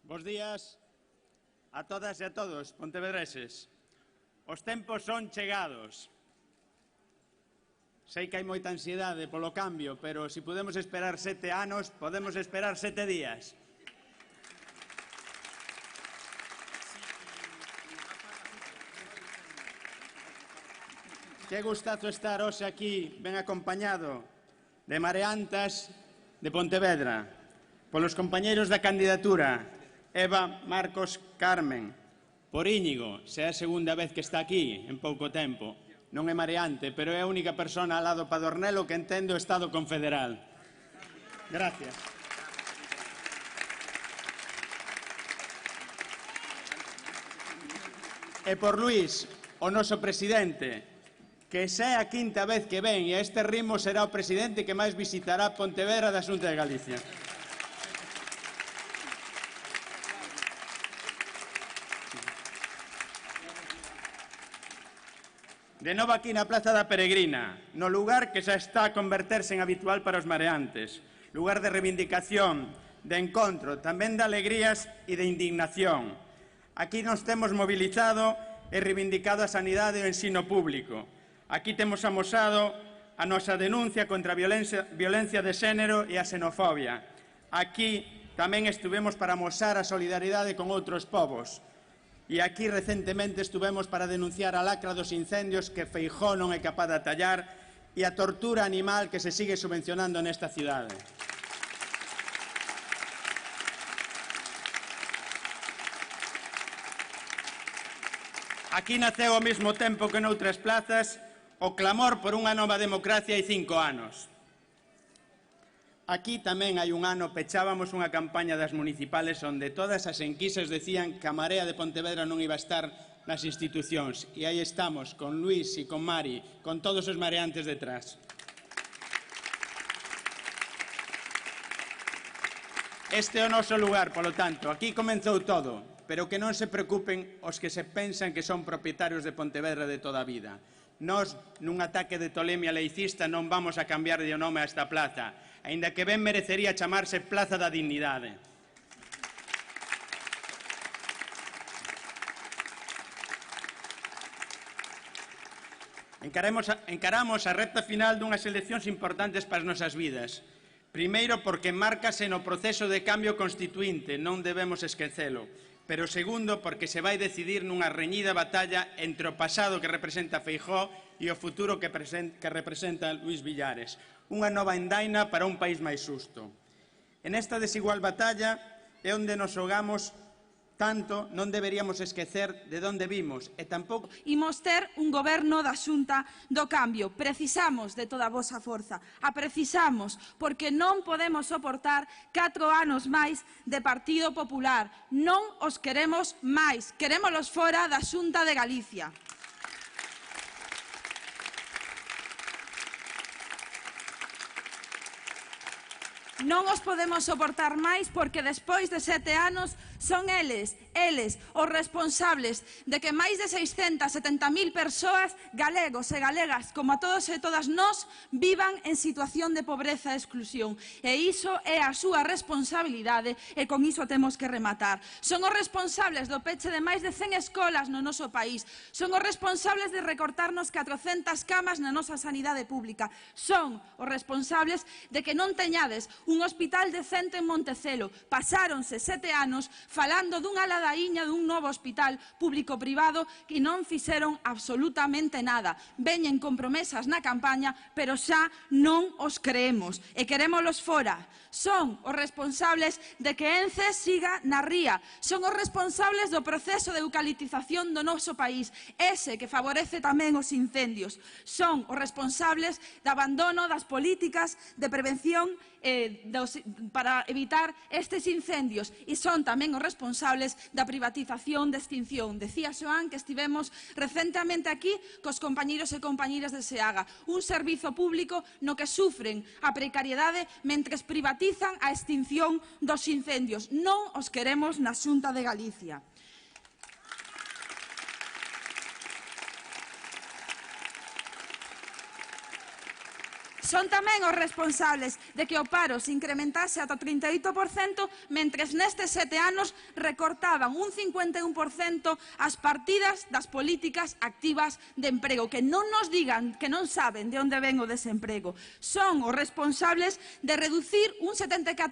Bos días a todas e a todos, pontevedreses. Os tempos son chegados. Sei que hai moita ansiedade polo cambio, pero se podemos esperar 7 anos, podemos esperar 7 días. Que gustazo estar hoxe aquí, ben acompañado de mareantas de Pontevedra, polos compañeiros da candidatura, Eva, Marcos, Carmen, por Íñigo, se é a segunda vez que está aquí en pouco tempo. Non é mareante, pero é a única persona ao lado Padornelo que entende o Estado confederal. Gracias. E por Luís, o noso presidente, que xa é a quinta vez que ven, e a este ritmo será o presidente que máis visitará Pontevedra da Xunta de Galicia. De novo aquí na Plaza da Peregrina, no lugar que xa está a converterse en habitual para os mareantes, lugar de reivindicación, de encontro, tamén de alegrías e de indignación. Aquí nos temos mobilizado e reivindicado a sanidade e o ensino público. Aquí temos amosado a nosa denuncia contra a violencia de xénero e a xenofobia. Aquí tamén estuvemos para amosar a solidaridade con outros povos. E aquí recentemente estuvemos para denunciar a lacra dos incendios que Feijóo non é capaz de atallar e a tortura animal que se sigue subvencionando nesta cidade. Aquí naceu ao mesmo tempo que noutras plazas o clamor por unha nova democracia hai 5 anos. Aquí tamén hai un ano pechábamos unha campaña das municipales onde todas as enquisas decían que a Marea de Pontevedra non iba a estar nas institucións. E aí estamos, con Luís e con Mari, con todos os mareantes detrás. Este é o noso lugar, polo tanto, aquí comenzou todo, pero que non se preocupen os que se pensan que son propietarios de Pontevedra de toda a vida. Nós, nun ataque de tolemia laicista, non vamos a cambiar de nome a esta plaza, aínda que ben merecería chamarse Plaza da Dignidade. Encaramos a recta final dunhas eleccións importantes para as nosas vidas. Primeiro, porque márcase no proceso de cambio constituínte, non debemos esquecelo. Pero segundo, porque se vai decidir nunha reñida batalla entre o pasado que representa Feijóo e o futuro que representa Luís Villares. Unha nova endaina para un país máis xusto. En esta desigual batalla é onde nos xogamos tanto, non deberíamos esquecer de onde vimos e tampouco... Imos ter un goberno da Xunta do Cambio. Precisamos de toda a vosa forza. A precisamos porque non podemos soportar 4 anos máis de Partido Popular. Non os queremos máis. Querémolos fora da Xunta de Galicia. Non os podemos soportar máis porque despois de 7 anos son eles os responsables de que máis de 670.000 persoas, galegos e galegas, como a todos e todas nós, vivan en situación de pobreza e exclusión. E iso é a súa responsabilidade e con iso temos que rematar. Son os responsables do peche de máis de 100 escolas no noso país. Son os responsables de recortarnos 400 camas na nosa sanidade pública. Son os responsables de que non teñades un hospital decente en Montecelo. Pasáronse 7 anos falando dunha ladaíña dun novo hospital público-privado que non fixeron absolutamente nada. Veñen con promesas na campaña, pero xa non os creemos e querémolos fora. Son os responsables de que Ence siga na ría. Son os responsables do proceso de eucaliptización do noso país, ese que favorece tamén os incendios. Son os responsables do abandono das políticas de prevención para evitar estes incendios e son tamén os responsables da privatización de extinción. Decía Xoán que estivemos recentemente aquí cos compañeiros e compañeiras de SEAGA, un servizo público no que sufren a precariedade mentres privatizan a extinción dos incendios. Non os queremos na Xunta de Galicia. Son tamén os responsables de que o paro se incrementase ata o 38%, mentres nestes 7 anos recortaban un 51% as partidas das políticas activas de emprego. Que non nos digan que non saben de onde ven o desemprego. Son os responsables de reducir un 74%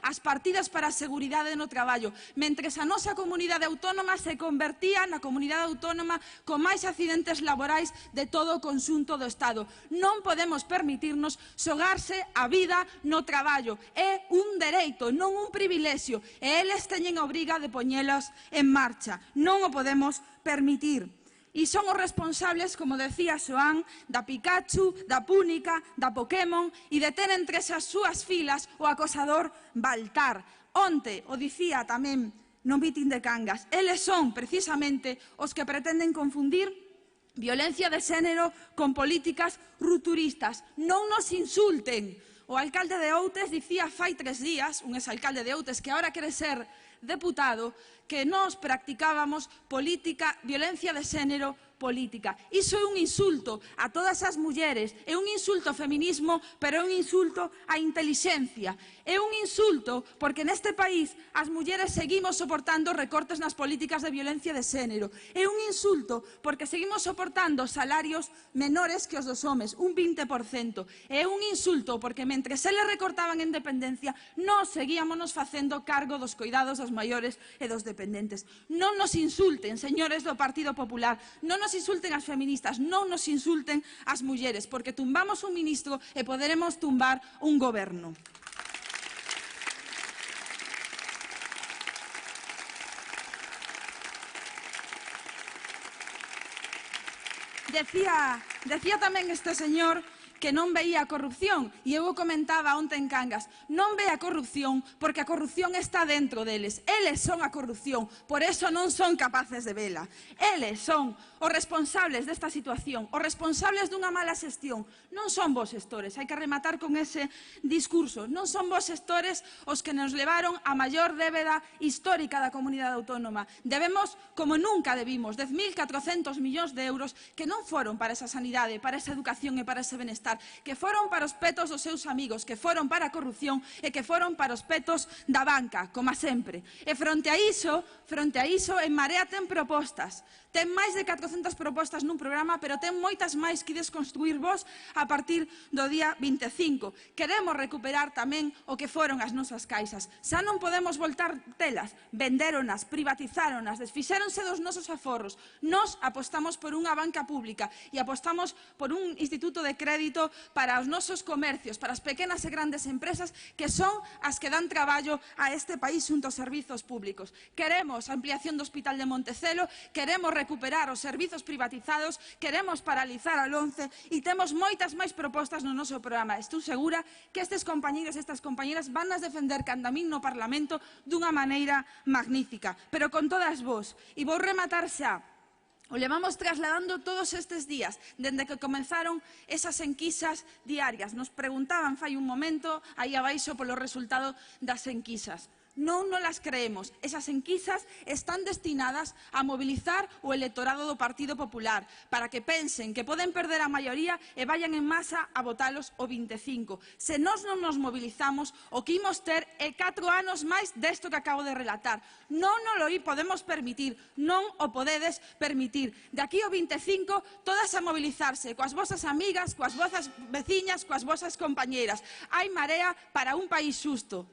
as partidas para a seguridade no traballo, mentres a nosa comunidade autónoma se convertía na comunidade autónoma con máis accidentes laborais de todo o conxunto do Estado. Non podemos permitirnos xogarse a vida no traballo. É un dereito, non un privilexio, e eles teñen a obriga de poñelos en marcha. Non o podemos permitir. E son os responsables, como decía Xoán, da Pikachu, da Púnica, da Pokémon e de ter entre as súas filas o acosador Baltar. Onte o dicía tamén no mitin de Cangas. Eles son, precisamente, os que pretenden confundir violencia de xénero con políticas rupturistas. Non nos insulten. O alcalde de Outes dicía fai 3 días, un exalcalde de Outes que ahora quere ser deputado, que nós practicábamos violencia de xénero política. Iso é un insulto a todas as mulleres, é un insulto ao feminismo, pero é un insulto á intelixencia. É un insulto porque neste país as mulleres seguimos soportando recortes nas políticas de violencia de xénero. É un insulto porque seguimos soportando salarios menores que os dos homes, un 20%. É un insulto porque mentre eles recortaban en dependencia, nós seguíamos facendo cargo dos cuidados dos maiores e dos dependentes. Non nos insulten, señores do Partido Popular, non nos insulten as feministas, non nos insulten as mulleres, porque tumbamos un ministro e poderemos tumbar un goberno. Decía tamén este señor que non veía a corrupción, e eu o comentaba onte en Cangas. Non ve a corrupción porque a corrupción está dentro deles. Eles son a corrupción, por eso non son capaces de vela. Eles son os responsables desta situación, os responsables dunha mala xestión. Non son vos xestores, hai que rematar con ese discurso. Non son vos xestores os que nos levaron a maior débeda histórica da comunidade autónoma. Debemos, como nunca debimos, 10.400 millóns de euros que non foron para esa sanidade, para esa educación e para ese benestar, que foron para os petos dos seus amigos, que foron para a corrupción e que foron para os petos da banca, como sempre. E fronte a iso, En Marea ten propostas. Ten máis de 400 propostas nun programa, pero ten moitas máis que desconstruir vos a partir do día 25. Queremos recuperar tamén o que foron as nosas caixas. Xa non podemos voltar telas, vendéronas, privatizáronas, desfixéronse dos nosos aforros. Nós apostamos por unha banca pública e apostamos por un instituto de crédito para os nosos comercios, para as pequenas e grandes empresas que son as que dan traballo a este país xunto aos servizos públicos. Queremos a ampliación do Hospital de Montecelo, queremos recuperar os servizos privatizados, queremos paralizar a LONCE e temos moitas máis propostas no noso programa. Estou segura que estes compañeiros e estas compañeras van a defender canda min no Parlamento dunha maneira magnífica, pero con todas vos. E vou rematar xa. O levamos trasladando todos estes días, dende que comenzaron esas enquisas diarias. Nos preguntaban fai un momento, aí abaixo, polo resultado das enquisas. Non nos las creemos. Esas enquisas están destinadas a mobilizar o electorado do Partido Popular para que pensen que poden perder a maioría e vayan en masa a votalos o 25. Se nós non nos mobilizamos, o que imos ter é 4 anos máis desto que acabo de relatar. Non nos lo podemos permitir, non o podedes permitir. De aquí ao 25, todas a mobilizarse, coas vosas amigas, coas vosas veciñas, coas vosas compañeiras. Hai Marea para un país xusto.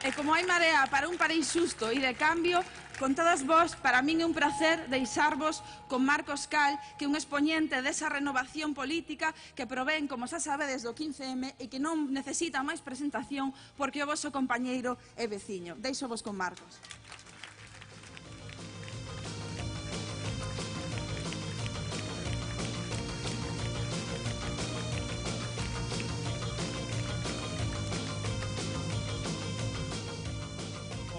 E como hai Marea para un país xusto e de cambio, con todos vos, para min é un placer deixarvos con Marcos Cal, que é un expoñente desa renovación política que provén, como xa sabedes, do 15M e que non necesita máis presentación porque o voso compañeiro é veciño. Deixo vos con Marcos.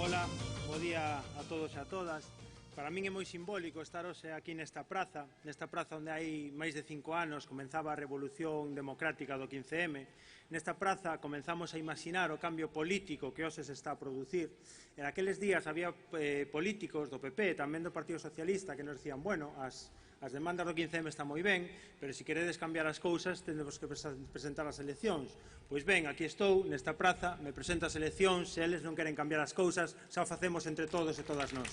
Hola, bo día a todos e a todas. Para min é moi simbólico estar hoxe aquí nesta praza onde hai máis de 5 anos comenzaba a revolución democrática do 15M. Nesta praza comenzamos a imaginar o cambio político que hoxe se está a producir. En aqueles días había políticos do PP, tamén do Partido Socialista, que nos dicían, bueno, as demandas do 15M están moi ben, pero se queredes cambiar as cousas tendemos que presentar as eleccións. Pois ben, aquí estou, nesta praza, me presento as eleccións, se eles non queren cambiar as cousas, xa o facemos entre todos e todas nós.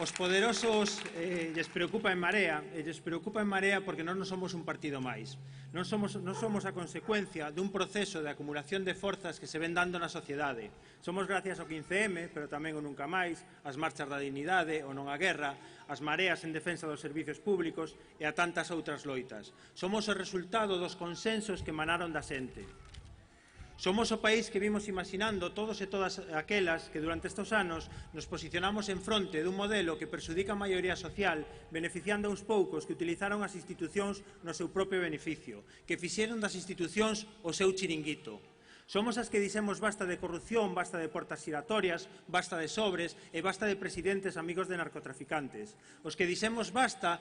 Os poderosos lles preocupa En Marea, e lles preocupa En Marea porque nós non somos un partido máis. Non somos a consecuencia dun proceso de acumulación de forzas que se ven dando na sociedade. Somos gracias ao 15M, pero tamén o Nunca Máis, as marchas da dignidade, o Non á guerra, as mareas en defensa dos servicios públicos e a tantas outras loitas. Somos o resultado dos consensos que emanaron da xente. Somos o país que vimos imaginando todos e todas aquelas que durante estes anos nos posicionamos en fronte dun modelo que perxudica a maioría social, beneficiando a uns poucos que utilizaron as institucións no seu propio beneficio, que fixeron das institucións o seu chiringuito. Somos as que dixemos basta de corrupción, basta de portas xiratorias, basta de sobres e basta de presidentes amigos de narcotraficantes. Os que dixemos basta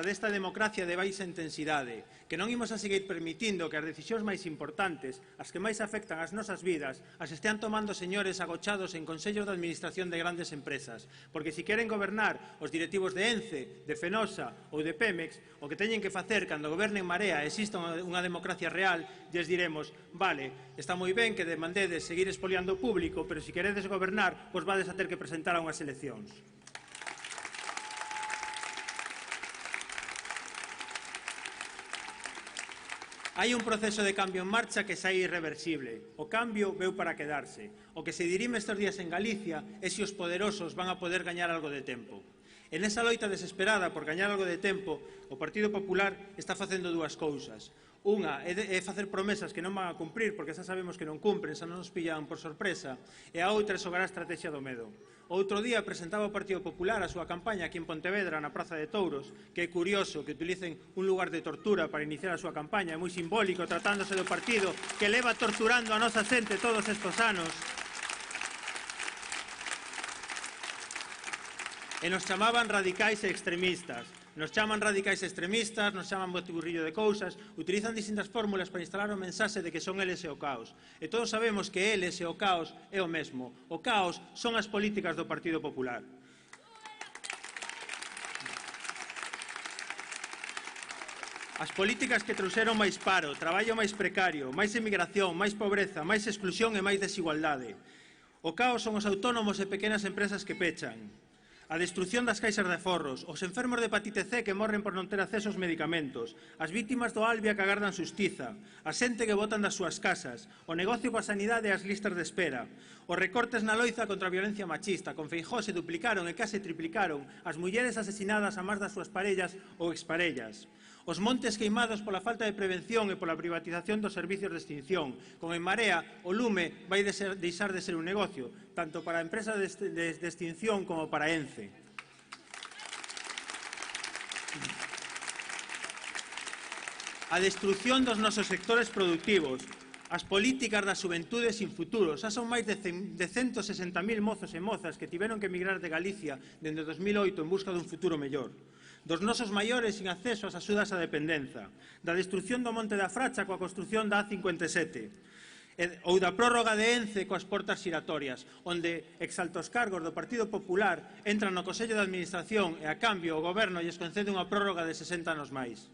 desta democracia de baixa intensidade, que non imos a seguir permitindo que as decisións máis importantes, as que máis afectan as nosas vidas, as estean tomando señores agochados en consellos de administración de grandes empresas, porque se queren gobernar os directivos de ENCE, de Fenosa ou de Pemex, o que teñen que facer cando gobernen Marea e exista unha democracia real, lles diremos, vale, está moi ben que demandedes seguir expoliando o público, pero se queredes gobernar, vos vades a ter que presentar a unhas eleccións. Hai un proceso de cambio en marcha que xa é irreversible. O cambio veu para quedarse. O que se dirime estes días en Galicia é se os poderosos van a poder gañar algo de tempo. En esa loita desesperada por gañar algo de tempo, o Partido Popular está facendo dúas cousas. Unha é facer promesas que non van a cumprir, porque xa sabemos que non cumpren, xa non nos pillan por sorpresa, e a outra é xogar a estrategia do medo. Outro día presentaba o Partido Popular a súa campaña aquí en Pontevedra, na Praza de Touros, que é curioso que utilicen un lugar de tortura para iniciar a súa campaña, é moi simbólico tratándose do partido que leva torturando a nosa xente todos estes anos. E nos chamaban radicais e extremistas. Nos chaman radicais extremistas, nos chaman botiburrillo de cousas, utilizan distintas fórmulas para instalar o mensaxe de que son eles e o caos. E todos sabemos que eles e o caos é o mesmo. O caos son as políticas do Partido Popular. As políticas que trouxeron máis paro, traballo máis precario, máis emigración, máis pobreza, máis exclusión e máis desigualdade. O caos son os autónomos e pequenas empresas que pechan. A destrucción das caixas de aforros, os enfermos de hepatite C que morren por non ter acceso aos medicamentos, as vítimas do Albia que agardan xustiza, a xente que botan das súas casas, o negocio coa sanidade e as listas de espera, os recortes na loiza contra a violencia machista, con Feijóo se duplicaron e case triplicaron as mulleres asesinadas a máis das súas parellas ou exparellas, os montes queimados pola falta de prevención e pola privatización dos servicios de extinción. Con En Marea, o lume vai deixar de ser un negocio, tanto para a empresa de extinción como para ENCE. A destrucción dos nosos sectores productivos, as políticas da xuventude sin futuro, xa son máis de 160.000 mozos e mozas que tiveron que emigrar de Galicia dende 2008 en busca dun futuro mellor. Dos nosos maiores sin acceso ás axudas á dependenza, da destrucción do Monte da Fracha coa construción da A57, ou da prórroga de ENCE coas portas xiratorias, onde exaltos cargos do Partido Popular entran no Consello de Administración e, a cambio, o Goberno lles concede unha prórroga de 60 anos máis.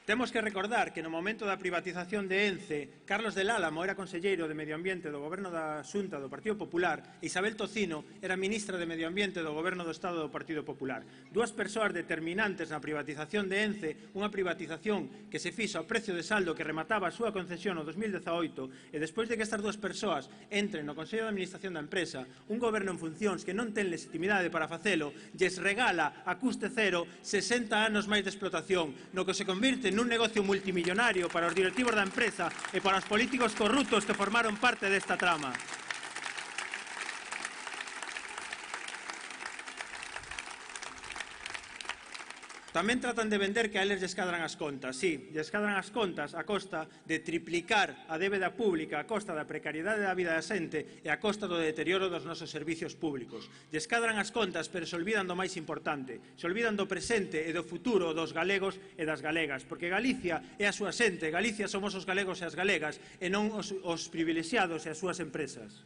Temos que recordar que no momento da privatización de ENCE, Carlos del Álamo era conselleiro de Medio Ambiente do Goberno da Xunta do Partido Popular e Isabel Tocino era ministra de Medio Ambiente do Goberno do Estado do Partido Popular. Dúas persoas determinantes na privatización de ENCE, unha privatización que se fixo a precio de saldo que remataba a súa concesión no 2018 e despois de que estas dúas persoas entren no Consello de Administración da empresa, un goberno en funcións que non ten legitimidade para facelo, lles regala a custe cero 60 anos máis de explotación, no que se convirte nun negocio multimillonario para os directivos da empresa e para os políticos corruptos que formaron parte desta trama. Tamén tratan de vender que a eles lles cadran as contas. Sí, lles cadran as contas a costa de triplicar a débeda pública, a costa da precariedade da vida da xente e a costa do deterioro dos nosos servicios públicos. Lles cadran as contas, pero se olvidan do máis importante. Se olvidan do presente e do futuro dos galegos e das galegas. Porque Galicia é a súa xente, Galicia somos os galegos e as galegas, e non os privilexiados e as súas empresas.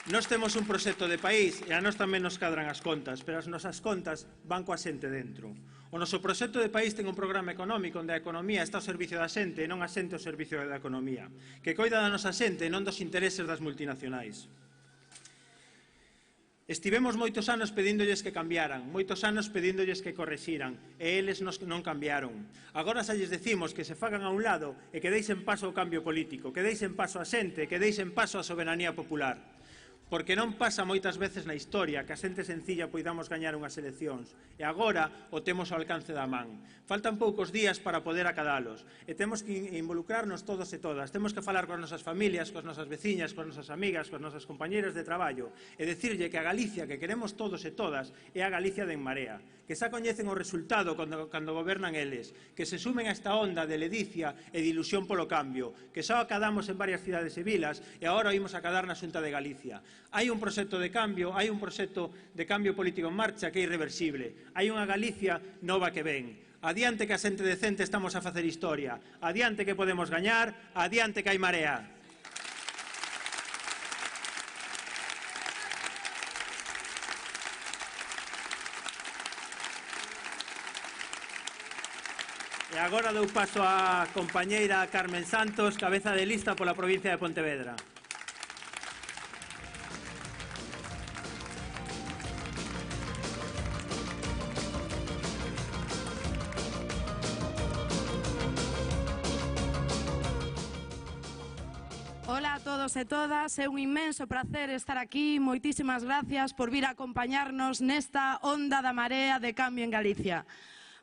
Nós temos un proxecto de país e a nós tamén nos cadran as contas, pero as nosas contas van coa xente dentro. O noso proxecto de país ten un programa económico onde a economía está ao servicio da xente e non a xente ao servicio da economía, que coida da nosa xente e non dos intereses das multinacionais. Estivemos moitos anos pedíndolles que cambiaran, moitos anos pedíndolles que correxiran, e eles non cambiaron. Agora xa lles decimos que se fagan a un lado e que deixen paso ao cambio político, que deixen paso á xente, que deixen paso á soberanía popular. Porque non pasa moitas veces na historia que a xente sencilla poidamos gañar unhas eleccións e agora o temos ao alcance da man. Faltan poucos días para poder acadalos e temos que involucrarnos todos e todas. Temos que falar coas nosas familias, coas nosas veciñas, coas nosas amigas, coas nosas compañeras de traballo e decirlle que a Galicia que queremos todos e todas é a Galicia de En Marea, que xa coñecen o resultado cando gobernan eles, que se sumen a esta onda de ledicia e de ilusión polo cambio, que xa acadamos en varias cidades e vilas e agora oímos acadar na Xunta de Galicia. Hai un proxecto de cambio, hai un proxecto de cambio político en marcha que é irreversible. Hai unha Galicia nova que ven. Adiante que a xente decente estamos a facer historia. Adiante que podemos gañar, adiante que hai marea. E agora dou paso á compañeira Carmen Santos, cabeza de lista pola provincia de Pontevedra. Ola a todos e todas, é un inmenso prazer estar aquí, moitísimas gracias por vir a acompañarnos nesta onda da marea de cambio en Galicia.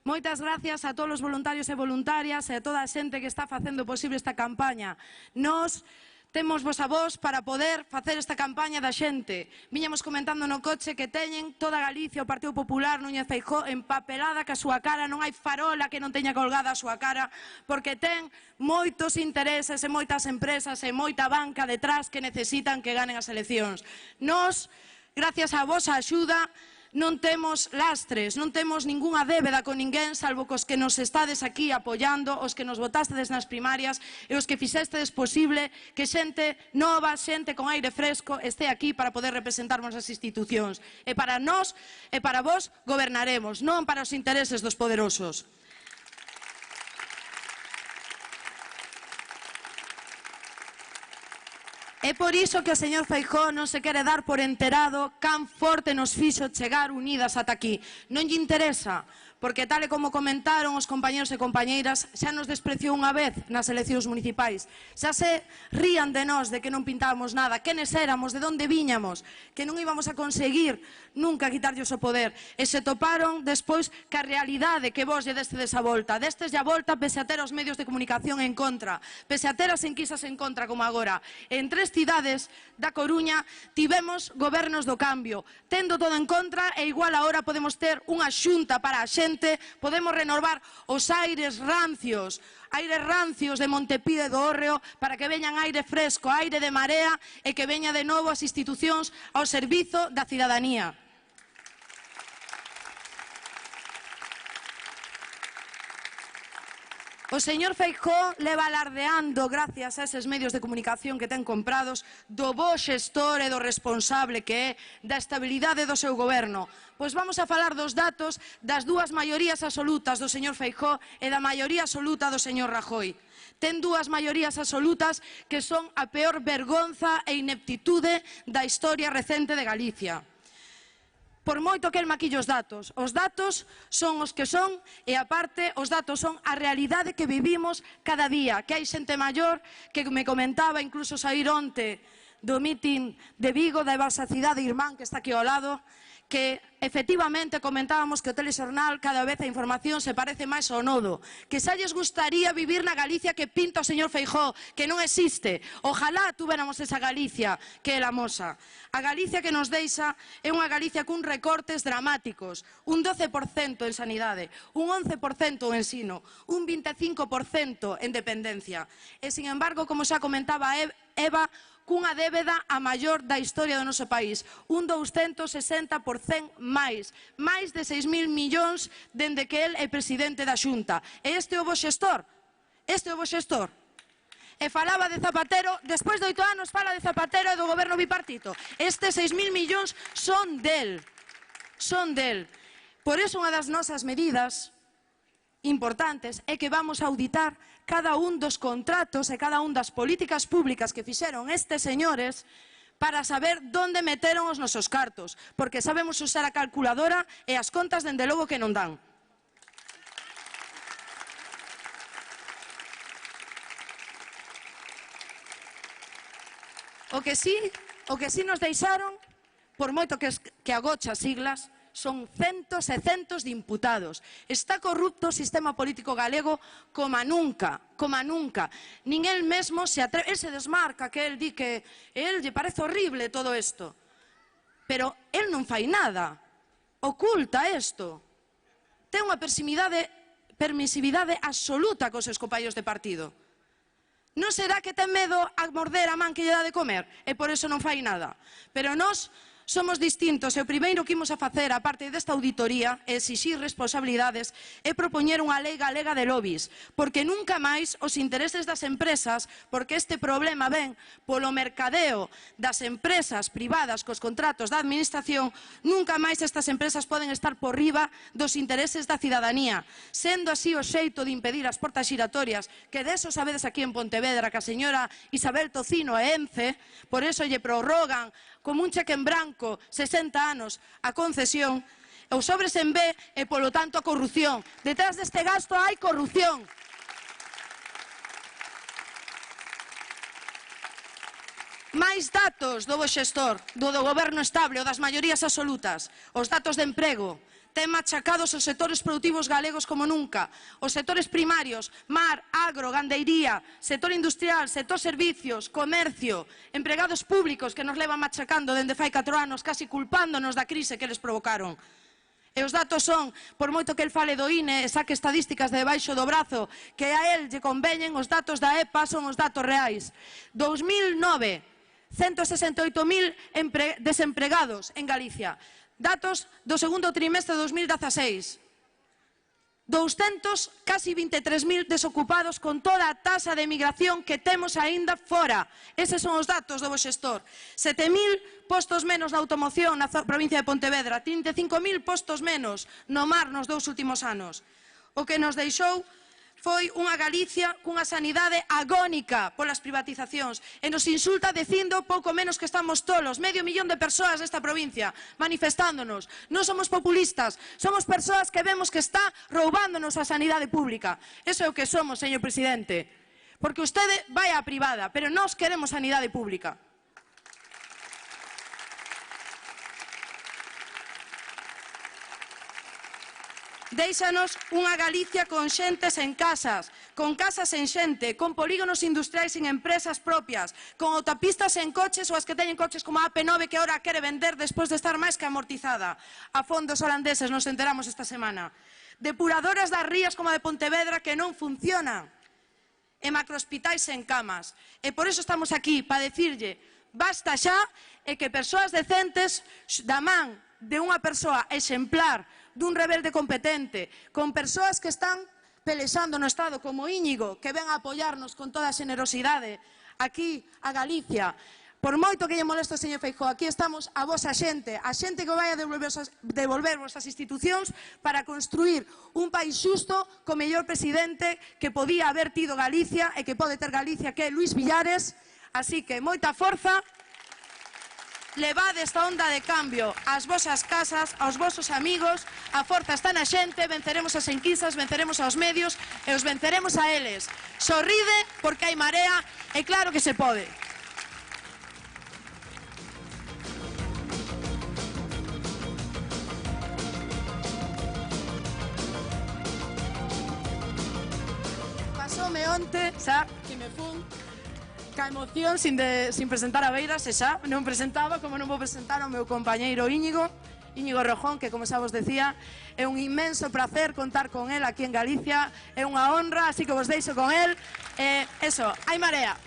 Moitas gracias a todos os voluntarios e voluntarias e a toda a xente que está facendo posible esta campaña. Nos temos vos a vos para poder facer esta campaña da xente. Viñamos comentando no coche que teñen toda Galicia, o Partido Popular, Núñez Feijóo, empapelada ca súa cara, non hai farola que non teña colgada a súa cara, porque ten moitos intereses e moitas empresas e moita banca detrás que necesitan que ganen as eleccións. Nos, gracias á vosa axuda, non temos lastres, non temos ningunha débeda con ninguén, salvo cos que nos estades aquí apoiando, os que nos votastedes nas primarias e os que fixestedes posible que xente nova, xente con aire fresco este aquí para poder representarnos as institucións. E para nós e para vos gobernaremos, non para os intereses dos poderosos. É por iso que o señor Feijóo non se quere dar por enterado can forte nos fixo chegar unidas ata aquí. Non lle interesa, porque tal e como comentaron os compañeros e compañeiras, xa nos despreciou unha vez nas eleccións municipais. Xa se rían de nós de que non pintábamos nada, quenes éramos, de onde viñamos, que non íbamos a conseguir nunca quitarlles o poder. E se toparon despois ca realidade que vos lle destedes a volta. Destes a volta pese a ter os medios de comunicación en contra, pese a ter as enquisas en contra como agora. En 3 cidades da Coruña tivemos gobernos do cambio. Tendo todo en contra e igual agora podemos ter unha xunta para a xente, podemos renovar os aires rancios de Montepío e do Hórreo para que veñan aire fresco, aire de marea e que veña de novo as institucións ao servizo da cidadanía. O señor Feijóo leva alardeando, gracias a eses medios de comunicación que ten comprados, do bo xestor e do responsable que é da estabilidade do seu goberno. Pois vamos a falar dos datos das dúas maiorías absolutas do señor Feijóo e da maioría absoluta do señor Rajoy. Ten dúas maiorías absolutas que son a peor vergonza e ineptitude da historia recente de Galicia. Por moito que el maquille os datos son os que son e aparte os datos son a realidade que vivimos cada día, que hai xente maior que me comentaba, incluso saír onte do mitin de Vigo, da vosa cidade irmán que está aquí ao lado, que efectivamente comentábamos que o telexornal cada vez a información se parece máis ao nodo, que xa lles gustaría vivir na Galicia que pinta o señor Feijóo, que non existe. Ojalá tuviéramos esa Galicia que é la mosa. A Galicia que nos deixa é unha Galicia cun recortes dramáticos, un 12% en sanidade, un 11% en ensino, un 25% en dependencia. E, sin embargo, como xa comentaba Eva, cunha débeda a maior da historia do noso país, un 260% máis de 6.000 millóns dende que el é presidente da Xunta. E este é o bo xestor, E falaba de Zapatero, despois de 8 anos fala de Zapatero e do goberno bipartito. Estes 6.000 millóns son del. Por iso unha das nosas medidas importantes é que vamos a auditar cada un dos contratos e cada un das políticas públicas que fixeron estes señores para saber onde meteron os nosos cartos, porque sabemos usar a calculadora e as contas dende logo que non dan. O que sí nos deixaron, por moito que agocha siglas, son centos e centos de imputados. Está corrupto o sistema político galego como nunca. Nin el mesmo se atreve, el se desmarca, que el di que el lle parece horrible todo isto. Pero el non fai nada, oculta isto. Ten unha permisividade absoluta cos seus compañeros de partido. Non será que ten medo a morder a man que lle dá de comer e por iso non fai nada. Pero nós somos distintos e o primeiro que imos a facer, a parte desta auditoría, e exixir responsabilidades, é propoñer unha lei galega de lobbies, porque nunca máis os intereses das empresas, porque este problema ven polo mercadeo das empresas privadas cos contratos da administración, nunca máis estas empresas poden estar por riba dos intereses da cidadanía, sendo así o xeito de impedir as portas xiratorias, que deso sabedes aquí en Pontevedra, que a señora Isabel Tocino e Ence, por eso lle prorrogan como un cheque en branco, 60 anos, a concesión, os sobres en B e, polo tanto, a corrupción. Detrás deste gasto hai corrupción. Máis datos do bo xestor, do goberno estable, o das maiorías absolutas, os datos de emprego. Ten machacados os sectores produtivos galegos como nunca. Os sectores primarios, mar, agro, gandeiría, sector industrial, sector servicios, comercio, empregados públicos que nos levan machacando dende fai 4 anos, casi culpándonos da crise que eles provocaron. E os datos son, por moito que el fale do INE e saque estadísticas de debaixo do brazo, que a el lle conveñen, os datos da EPA son os datos reais. 2009, 168.000 desempregados en Galicia. Datos do segundo trimestre de 2016. 200, casi 23.000 desocupados con toda a tasa de emigración que temos aínda fora. Eses son os datos do bo xestor. 7.000 postos menos na automoción na provincia de Pontevedra, 35.000 postos menos no mar nos 2 últimos anos. O que nos deixou foi unha Galicia cunha sanidade agónica polas privatizacións e nos insulta dicindo pouco menos que estamos tolos, 500.000 de persoas desta provincia manifestándonos. Non somos populistas, somos persoas que vemos que está roubándonos a sanidade pública. Eso é o que somos, señor presidente, porque vostede vai á privada, pero nós queremos sanidade pública. Déixanos unha Galicia con xentes en casas, con casas en xente, con polígonos industriais en empresas propias, con autopistas en coches ou as que teñen coches como a AP9 que ahora quere vender despois de estar máis que amortizada. A fondos holandeses nos enteramos esta semana. Depuradoras das rías como a de Pontevedra que non funcionan. E macrohospitais en camas. E por iso estamos aquí, para decirlle basta xa e que persoas decentes da man de unha persoa exemplar, dun rebelde competente, con persoas que están pelexando no Estado como Íñigo, que ven a apoiarnos con toda a xenerosidade aquí a Galicia. Por moito que lle moleste o señor Feijóo, aquí estamos a vosa xente, a xente que vai a devolver vosas institucións para construir un país xusto co mellor presidente que podía haber tido Galicia e que pode ter Galicia, que é Luís Villares. Así que moita forza. Levade esta onda de cambio ás vosas casas, aos vosos amigos, a forza está na xente, venceremos as enquisas, venceremos aos medios e os venceremos a eles. Sorride porque hai marea e claro que se pode. acordome onte, xa, que me fun ca emoción sin presentar a Beiras, e xa non presentaba, como non vou presentar ao meu compañeiro Íñigo Rojón, que, como xa vos decía, é un inmenso placer contar con él aquí en Galicia, é unha honra, así que vos deixo con él. Eso, hai Marea.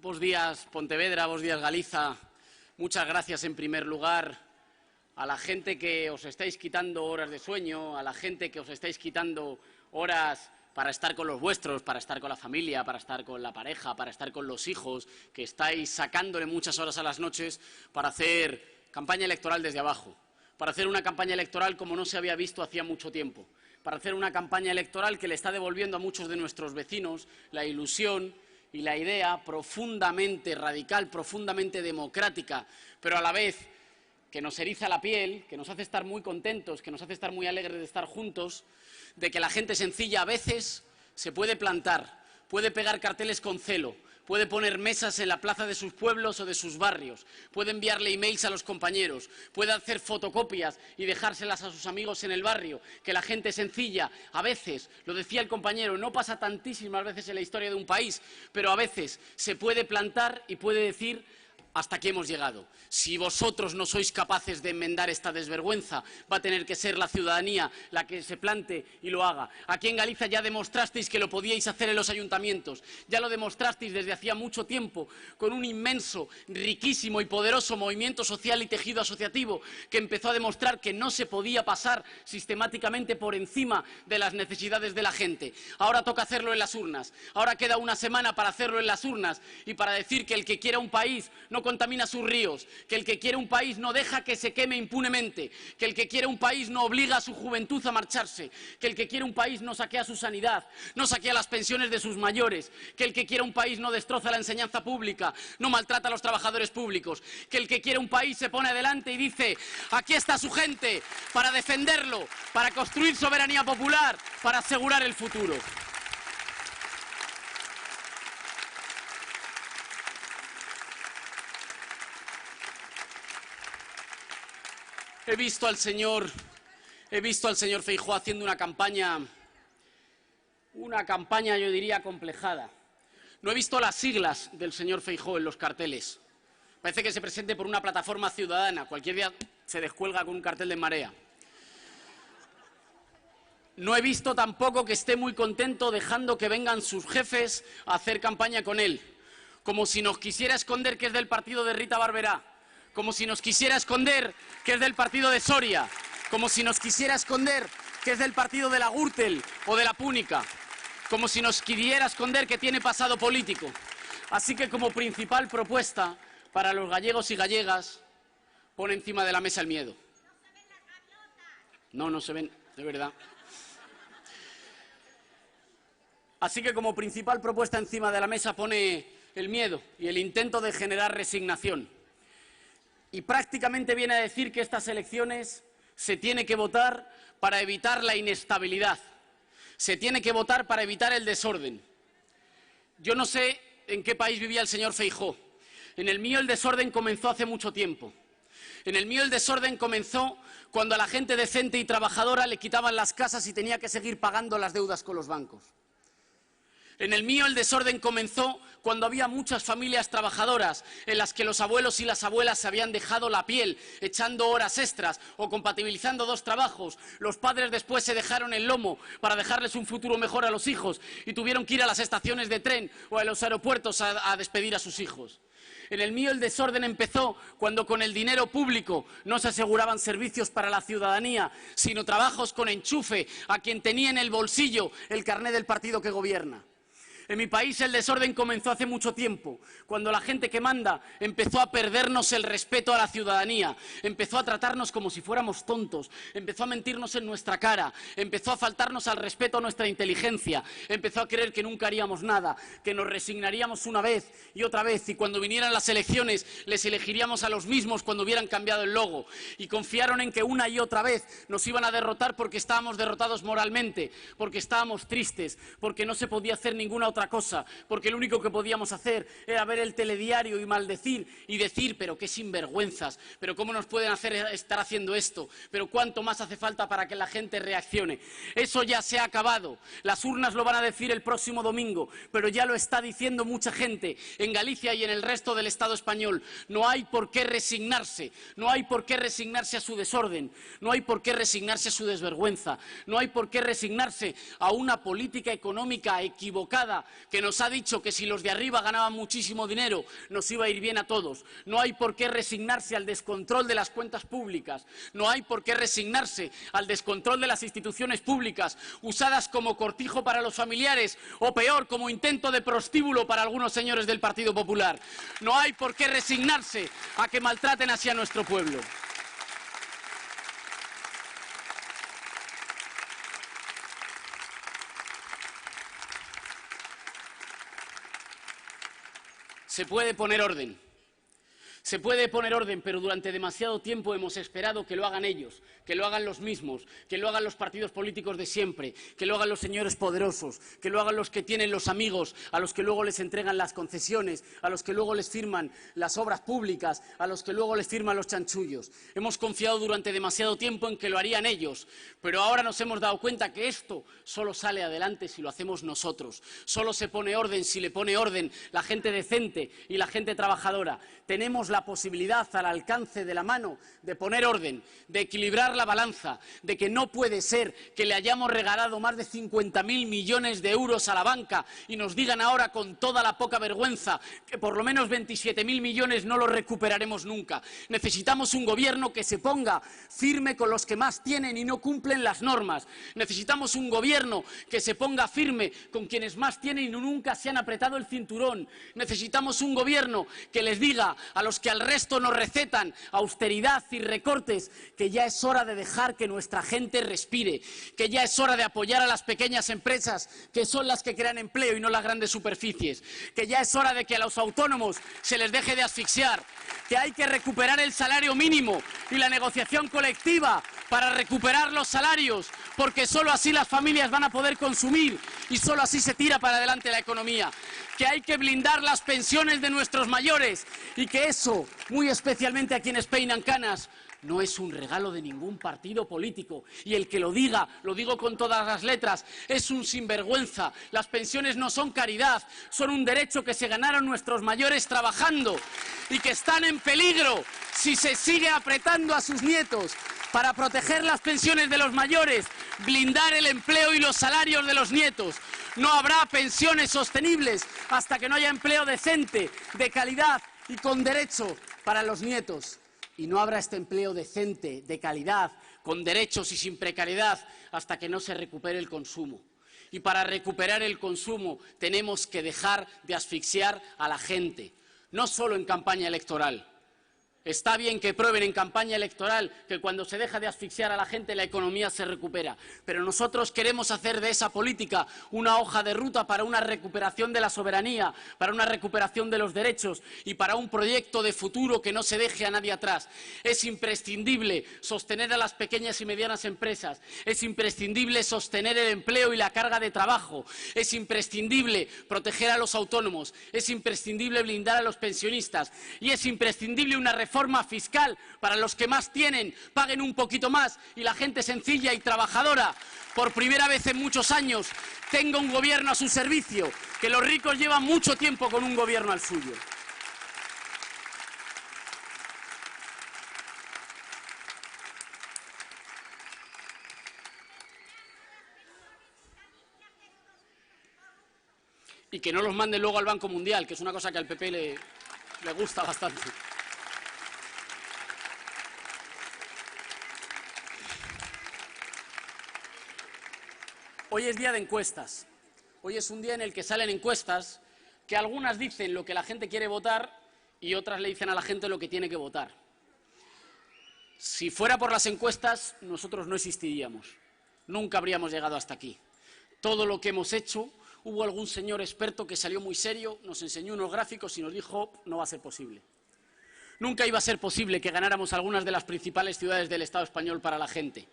Bos días, Pontevedra, bos días, Galiza. Muchas gracias, en primer lugar, a la gente que os estáis quitando horas de sueño, a la gente que os estáis quitando horas para estar con los vuestros, para estar con la familia, para estar con la pareja, para estar con los hijos, que estáis sacándole muchas horas a las noches para hacer campaña electoral desde abajo, para hacer una campaña electoral como no se había visto hacía mucho tiempo, para hacer una campaña electoral que le está devolviendo a muchos de nuestros vecinos la ilusión y la idea profundamente radical, profundamente democrática, pero a la vez que nos eriza la piel, que nos hace estar muy contentos, que nos hace estar muy alegres de estar juntos, de que la gente sencilla a veces se puede plantar, puede pegar carteles con celo, puede poner mesas en la plaza de sus pueblos o de sus barrios, puede enviarle emails a los compañeros, puede hacer fotocopias y dejárselas a sus amigos en el barrio, que la gente sencilla, a veces, lo decía el compañero, no pasa tantísimas veces en la historia de un país, pero a veces se puede plantar y puede decir: hasta aquí hemos llegado. Si vosotros no sois capaces de enmendar esta desvergüenza, va a tener que ser la ciudadanía la que se plante y lo haga. Aquí en Galicia ya demostrasteis que lo podíais hacer en los ayuntamientos, ya lo demostrasteis desde hacía mucho tiempo con un inmenso, riquísimo y poderoso movimiento social y tejido asociativo que empezó a demostrar que no se podía pasar sistemáticamente por encima de las necesidades de la gente. Ahora toca hacerlo en las urnas, ahora queda una semana para hacerlo en las urnas y para decir que el que quiera un país no contamina sus ríos, que el que quiere un país no deja que se queme impunemente, que el que quiere un país no obliga a su juventud a marcharse, que el que quiere un país no saquea su sanidad, no saquea las pensiones de sus mayores, que el que quiere un país no destroza la enseñanza pública, no maltrata a los trabajadores públicos, que el que quiere un país se pone adelante y dice: aquí está su gente para defenderlo, para construir soberanía popular, para asegurar el futuro. He visto al señor Feijóo haciendo una campaña yo diría acomplejada. No he visto las siglas del señor Feijóo en los carteles. Parece que se presente por una plataforma ciudadana. Cualquier día se descuelga con un cartel de Marea. No he visto tampoco que esté muy contento dejando que vengan sus jefes a hacer campaña con él, como si nos quisiera esconder que es del partido de Rita Barberá, como si nos quisiera esconder que es del partido de Soria, como si nos quisiera esconder que es del partido de la Gürtel o de la Púnica, como si nos quisiera esconder que tiene pasado político. Así que, como principal propuesta para los gallegos y gallegas, pone encima de la mesa el miedo. No se ven, de verdad. Así que, como principal propuesta encima de la mesa, pone el miedo y el intento de generar resignación. Y prácticamente viene a decir que estas elecciones se tiene que votar para evitar la inestabilidad, se tiene que votar para evitar el desorden. Yo no sé en qué país vivía el señor Feijóo. En el mío el desorden comenzó hace mucho tiempo. En el mío el desorden comenzó cuando a la gente decente y trabajadora le quitaban las casas y tenía que seguir pagando las deudas con los bancos. En el mío el desorden comenzó cuando había muchas familias trabajadoras en las que los abuelos y las abuelas se habían dejado la piel echando horas extras o compatibilizando dos trabajos. Los padres después se dejaron el lomo para dejarles un futuro mejor a los hijos y tuvieron que ir a las estaciones de tren o a los aeropuertos a despedir a sus hijos. En el mío el desorden empezó cuando con el dinero público no se aseguraban servicios para la ciudadanía, sino trabajos con enchufe a quien tenía en el bolsillo el carné del partido que gobierna. En mi país el desorden comenzó hace mucho tiempo, cuando la gente que manda empezó a perdernos el respeto a la ciudadanía, empezó a tratarnos como si fuéramos tontos, empezó a mentirnos en nuestra cara, empezó a faltarnos al respeto a nuestra inteligencia, empezó a creer que nunca haríamos nada, que nos resignaríamos una vez y otra vez, y cuando vinieran las elecciones les elegiríamos a los mismos cuando hubieran cambiado el logo, y confiaron en que una y otra vez nos iban a derrotar porque estábamos derrotados moralmente, porque estábamos tristes, porque no se podía hacer ninguna otra cosa, porque lo único que podíamos hacer era ver el telediario y maldecir y decir, pero qué sinvergüenzas, pero cómo nos pueden hacer estar haciendo esto, pero cuánto más hace falta para que la gente reaccione. Eso ya se ha acabado, las urnas lo van a decir el próximo domingo, pero ya lo está diciendo mucha gente en Galicia y en el resto del Estado español. No hay por qué resignarse, no hay por qué resignarse a su desorden, no hay por qué resignarse a su desvergüenza, no hay por qué resignarse a una política económica equivocada que nos ha dicho que si los de arriba ganaban muchísimo dinero nos iba a ir bien a todos. No hay por qué resignarse al descontrol de las cuentas públicas, no hay por qué resignarse al descontrol de las instituciones públicas usadas como cortijo para los familiares o peor, como intento de prostíbulo para algunos señores del Partido Popular. No hay por qué resignarse a que maltraten así a nuestro pueblo. Se puede poner orden. Se puede poner orden, pero durante demasiado tiempo hemos esperado que lo hagan ellos, que lo hagan los mismos, que lo hagan los partidos políticos de siempre, que lo hagan los señores poderosos, que lo hagan los que tienen los amigos, a los que luego les entregan las concesiones, a los que luego les firman las obras públicas, a los que luego les firman los chanchullos. Hemos confiado durante demasiado tiempo en que lo harían ellos, pero ahora nos hemos dado cuenta que esto solo sale adelante si lo hacemos nosotros. Solo se pone orden si le pone orden la gente decente y la gente trabajadora. Tenemos la posibilidad al alcance de la mano de poner orden, de equilibrar la balanza, de que no puede ser que le hayamos regalado más de 50.000 millones de euros a la banca y nos digan ahora con toda la poca vergüenza que por lo menos 27.000 millones no los recuperaremos nunca. Necesitamos un gobierno que se ponga firme con los que más tienen y no cumplen las normas. Necesitamos un gobierno que se ponga firme con quienes más tienen y nunca se han apretado el cinturón. Necesitamos un gobierno que les diga a los que al resto nos recetan austeridad y recortes que ya es hora de dejar que nuestra gente respire, que ya es hora de apoyar a las pequeñas empresas que son las que crean empleo y no las grandes superficies, que ya es hora de que a los autónomos se les deje de asfixiar, que hay que recuperar el salario mínimo y la negociación colectiva para recuperar los salarios, porque solo así las familias van a poder consumir y solo así se tira para adelante la economía, que hay que blindar las pensiones de nuestros mayores y que eso, muy especialmente a quienes peinan canas, no es un regalo de ningún partido político. Y el que lo diga, lo digo con todas las letras, es un sinvergüenza. Las pensiones no son caridad, son un derecho que se ganaron nuestros mayores trabajando y que están en peligro si se sigue apretando a sus nietos. Para proteger las pensiones de los mayores, blindar el empleo y los salarios de los nietos. No habrá pensiones sostenibles hasta que no haya empleo decente, de calidad y con derecho para los nietos. Y no habrá este empleo decente, de calidad, con derechos y sin precariedad, hasta que no se recupere el consumo. Y para recuperar el consumo tenemos que dejar de asfixiar a la gente, no solo en campaña electoral. Está bien que prueben en campaña electoral que cuando se deja de asfixiar a la gente la economía se recupera, pero nosotros queremos hacer de esa política una hoja de ruta para una recuperación de la soberanía, para una recuperación de los derechos y para un proyecto de futuro que no se deje a nadie atrás. Es imprescindible sostener a las pequeñas y medianas empresas, es imprescindible sostener el empleo y la carga de trabajo, es imprescindible proteger a los autónomos, es imprescindible blindar a los pensionistas y es imprescindible una reforma fiscal para los que más tienen, paguen un poquito más y la gente sencilla y trabajadora, por primera vez en muchos años, tenga un gobierno a su servicio, que los ricos llevan mucho tiempo con un gobierno al suyo. Y que no los manden luego al Banco Mundial, que es una cosa que al PP le gusta bastante. Hoy es día de encuestas. Hoy es un día en el que salen encuestas que algunas dicen lo que la gente quiere votar y otras le dicen a la gente lo que tiene que votar. Si fuera por las encuestas, nosotros no existiríamos. Nunca habríamos llegado hasta aquí. Todo lo que hemos hecho, hubo algún señor experto que salió muy serio, nos enseñó unos gráficos y nos dijo no va a ser posible. Nunca iba a ser posible que ganáramos algunas de las principales ciudades del Estado español para la gente.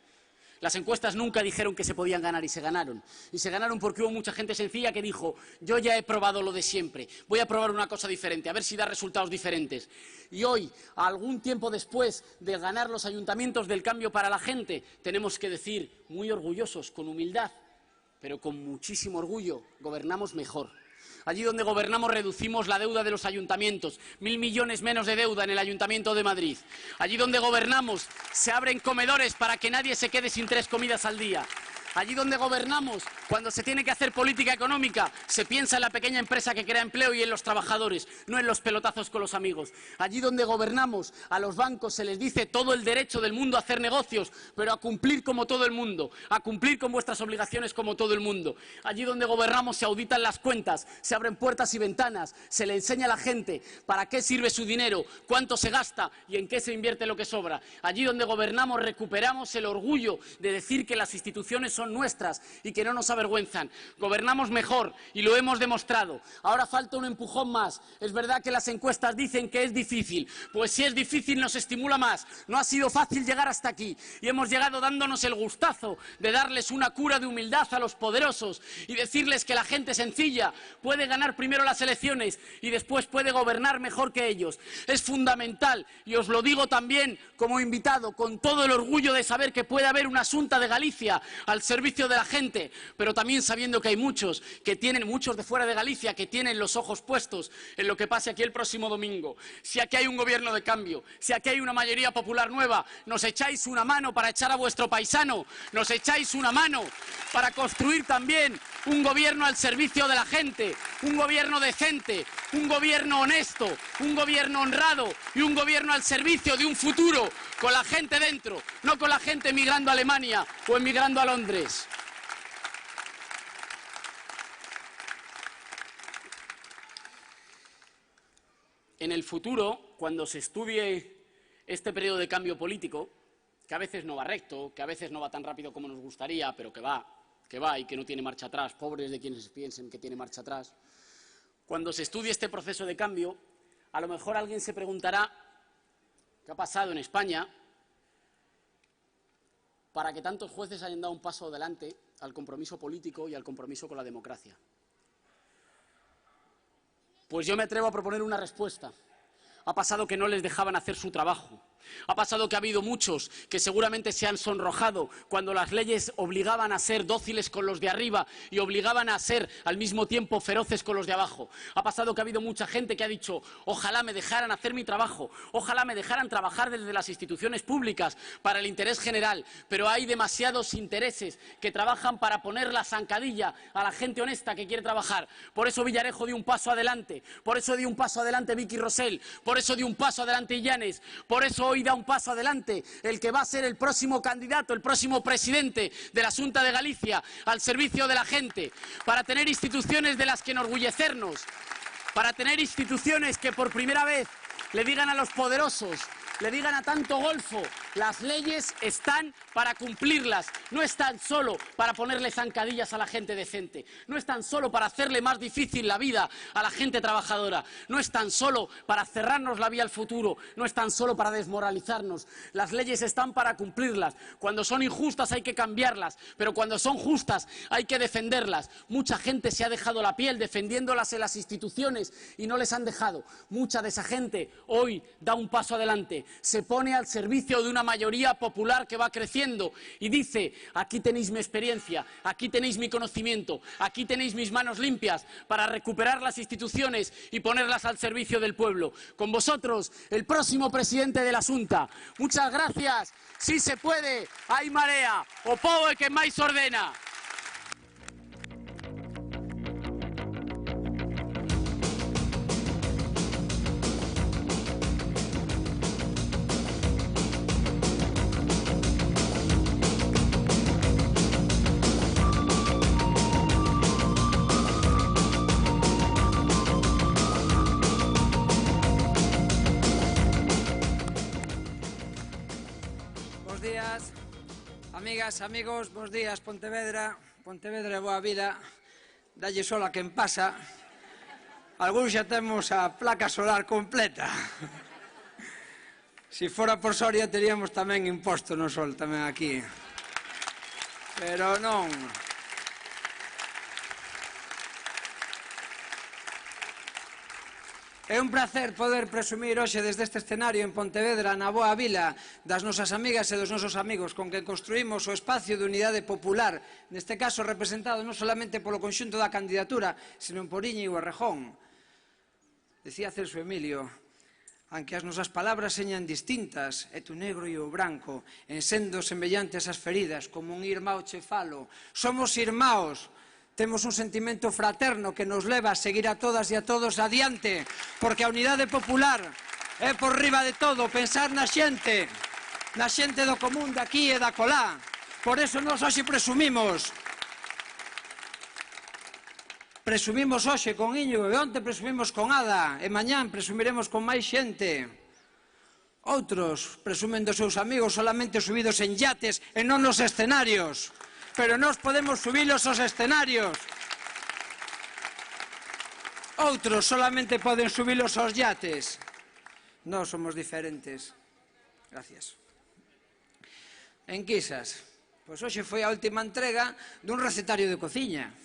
Las encuestas nunca dijeron que se podían ganar y se ganaron. Y se ganaron porque hubo mucha gente sencilla que dijo yo ya he probado lo de siempre, voy a probar una cosa diferente, a ver si da resultados diferentes. Y hoy, algún tiempo después de ganar los ayuntamientos del cambio para la gente, tenemos que decir, muy orgullosos, con humildad, pero con muchísimo orgullo, gobernamos mejor. Allí donde gobernamos reducimos la deuda de los ayuntamientos, 1.000 millones menos de deuda en el Ayuntamiento de Madrid. Allí donde gobernamos se abren comedores para que nadie se quede sin 3 comidas al día. Allí donde gobernamos, cuando se tiene que hacer política económica, se piensa en la pequeña empresa que crea empleo y en los trabajadores, no en los pelotazos con los amigos. Allí donde gobernamos, a los bancos se les dice todo el derecho del mundo a hacer negocios, pero a cumplir como todo el mundo, a cumplir con vuestras obligaciones como todo el mundo. Allí donde gobernamos se auditan las cuentas, se abren puertas y ventanas, se le enseña a la gente para qué sirve su dinero, cuánto se gasta y en qué se invierte lo que sobra. Allí donde gobernamos recuperamos el orgullo de decir que las instituciones son nuestras y que no nos avergüenzan. Gobernamos mejor y lo hemos demostrado. Ahora falta un empujón más. Es verdad que las encuestas dicen que es difícil. Pues si es difícil nos estimula más. No ha sido fácil llegar hasta aquí y hemos llegado dándonos el gustazo de darles una cura de humildad a los poderosos y decirles que la gente sencilla puede ganar primero las elecciones y después puede gobernar mejor que ellos. Es fundamental y os lo digo también como invitado con todo el orgullo de saber que puede haber una Xunta de Galicia al servicio de la gente, pero también sabiendo que hay muchos de fuera de Galicia que tienen los ojos puestos en lo que pase aquí el próximo domingo. Si aquí hay un gobierno de cambio, si aquí hay una mayoría popular nueva, nos echáis una mano para echar a vuestro paisano, nos echáis una mano para construir también un gobierno al servicio de la gente, un gobierno decente, un gobierno honesto, un gobierno honrado y un gobierno al servicio de un futuro con la gente dentro, no con la gente emigrando a Alemania o emigrando a Londres. En el futuro, cuando se estudie este periodo de cambio político, que a veces no va recto, que a veces no va tan rápido como nos gustaría, pero que va y que no tiene marcha atrás, pobres de quienes piensen que tiene marcha atrás, cuando se estudie este proceso de cambio, a lo mejor alguien se preguntará qué ha pasado en España para que tantos jueces hayan dado un paso adelante al compromiso político y al compromiso con la democracia. Pues yo me atrevo a proponer una respuesta. Ha pasado que no les dejaban hacer su trabajo. Ha pasado que ha habido muchos que seguramente se han sonrojado cuando las leyes obligaban a ser dóciles con los de arriba y obligaban a ser al mismo tiempo feroces con los de abajo. Ha pasado que ha habido mucha gente que ha dicho ojalá me dejaran hacer mi trabajo, ojalá me dejaran trabajar desde las instituciones públicas para el interés general, pero hay demasiados intereses que trabajan para poner la zancadilla a la gente honesta que quiere trabajar. Por eso Villarejo dio un paso adelante, por eso dio un paso adelante Vicky Rosell, por eso dio un paso adelante Illanes, por eso hoy da un paso adelante el que va a ser el próximo candidato, el próximo presidente de la Xunta de Galicia al servicio de la gente, para tener instituciones de las que enorgullecernos, para tener instituciones que por primera vez le digan a los poderosos, le digan a tanto golfo, las leyes están para cumplirlas, no están solo para ponerle zancadillas a la gente decente, no están solo para hacerle más difícil la vida a la gente trabajadora, no están solo para cerrarnos la vía al futuro, no están solo para desmoralizarnos, las leyes están para cumplirlas. Cuando son injustas hay que cambiarlas, pero cuando son justas hay que defenderlas. Mucha gente se ha dejado la piel defendiéndolas en las instituciones y no les han dejado. Mucha de esa gente hoy da un paso adelante, se pone al servicio de una mayoría popular que va creciendo y dice aquí tenéis mi experiencia, aquí tenéis mi conocimiento, aquí tenéis mis manos limpias para recuperar las instituciones y ponerlas al servicio del pueblo. Con vosotros, el próximo presidente de la Xunta. Muchas gracias. Si se puede, hai marea, o pobo é que máis ordena. Amigas, amigos, bos días, Pontevedra. Pontevedra é boa vila, dalle sol a quen pasa. Algúns xa temos a placa solar completa. Se fora por Soria teríamos tamén imposto no sol tamén aquí. Pero non. É un placer poder presumir hoxe desde este escenario en Pontevedra, na boa vila, das nosas amigas e dos nosos amigos con que construímos o espacio de unidade popular, neste caso representado non solamente polo conxunto da candidatura, senón por Íñigo Errejón. Decía Celso Emilio, aunque as nosas palabras señan distintas, é tu negro e o branco, en sendo semellantes as feridas, como un irmão che falo. Somos irmãos. Temos un sentimento fraterno que nos leva a seguir a todas e a todos adiante, porque a unidade popular é por riba de todo pensar na xente do común de aquí e da colá. Por eso nós hoxe presumimos hoxe con Íñigo, e onte presumimos con Ada, e mañán presumiremos con máis xente. Outros presumen dos seus amigos solamente subidos en yates e non nos escenarios. Pero nós podemos subilos aos escenarios. Outros solamente poden subilos aos yates. Nós somos diferentes. Gracias. Enquisas. Pois hoxe foi a última entrega dun recetario de cociña.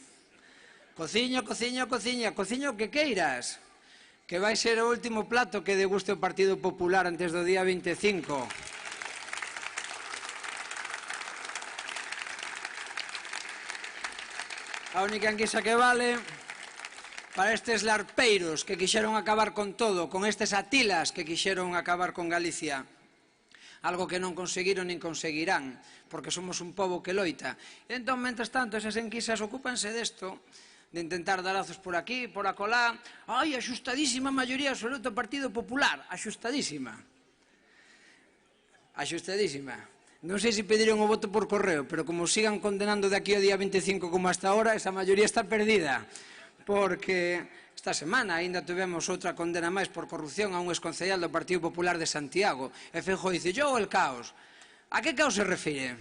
Cociño, cociño, cociña, cociño o que queiras. Que vai ser o último plato que deguste o Partido Popular antes do día 25. A única enquisa que vale para estes larpeiros que quixeron acabar con todo, con estes atilas que quixeron acabar con Galicia. Algo que non conseguiron nin conseguirán, porque somos un pobo que loita. E entón, mentres tanto, esas enquisas ocúpanse desto, de intentar darazos por aquí, por acolá. Ai, axustadísima maioría absoluta do Partido Popular, axustadísima. Axustadísima. Non sei se pediron o voto por correo, pero como sigan condenando de aquí ao día 25 como hasta ahora, esa maioría está perdida. Porque esta semana ainda tivemos outra condena máis por corrupción a un exconcellal do Partido Popular de Santiago. E Feijóo dice, yo el caos. A que caos se refire?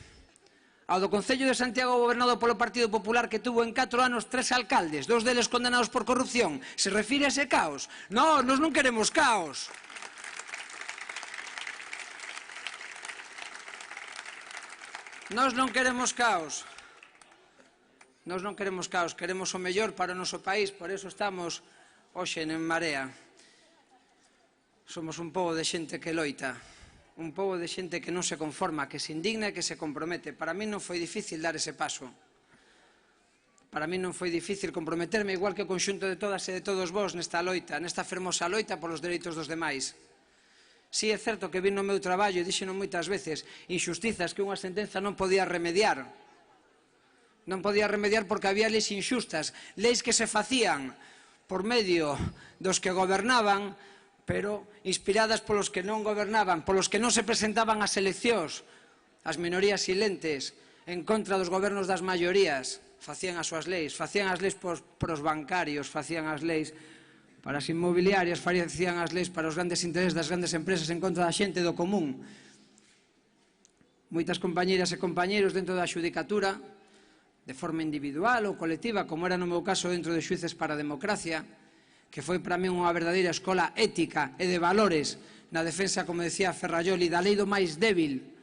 Ao do Concello de Santiago gobernado polo Partido Popular que tuvo en 4 anos 3 alcaldes, 2 deles condenados por corrupción. Se refire a ese caos? Non, nós non queremos caos. Nós non queremos caos. Nós non queremos caos, queremos o mellor para o noso país, por eso estamos hoxe en Marea. Somos un pobo de xente que loita, un pobo de xente que non se conforma, que se indigna e que se compromete. Para mí non foi difícil dar ese paso. Para mí non foi difícil comprometerme, igual que o conxunto de todas e de todos vós nesta loita, nesta fermosa loita polos dereitos dos demais. Si é certo que vin no meu traballo e dixeno moitas veces injustizas que unha sentenza non podía remediar. Non podía remediar porque había leis injustas, leis que se facían por medio dos que gobernaban, pero inspiradas polos que non gobernaban, polos que non se presentaban ás eleccións, as minorías silentes, en contra dos gobernos das maiorías. Facían as súas leis pros bancarios, facían as leis para as inmobiliarias, facían as leis para os grandes intereses das grandes empresas en contra da xente do común. Moitas compañeiras e compañeiros dentro da xudicatura, de forma individual ou colectiva, como era no meu caso dentro de Xuíces para a Democracia, que foi para mí unha verdadeira escola ética e de valores na defensa, como decía Ferrajoli, da lei do máis débil.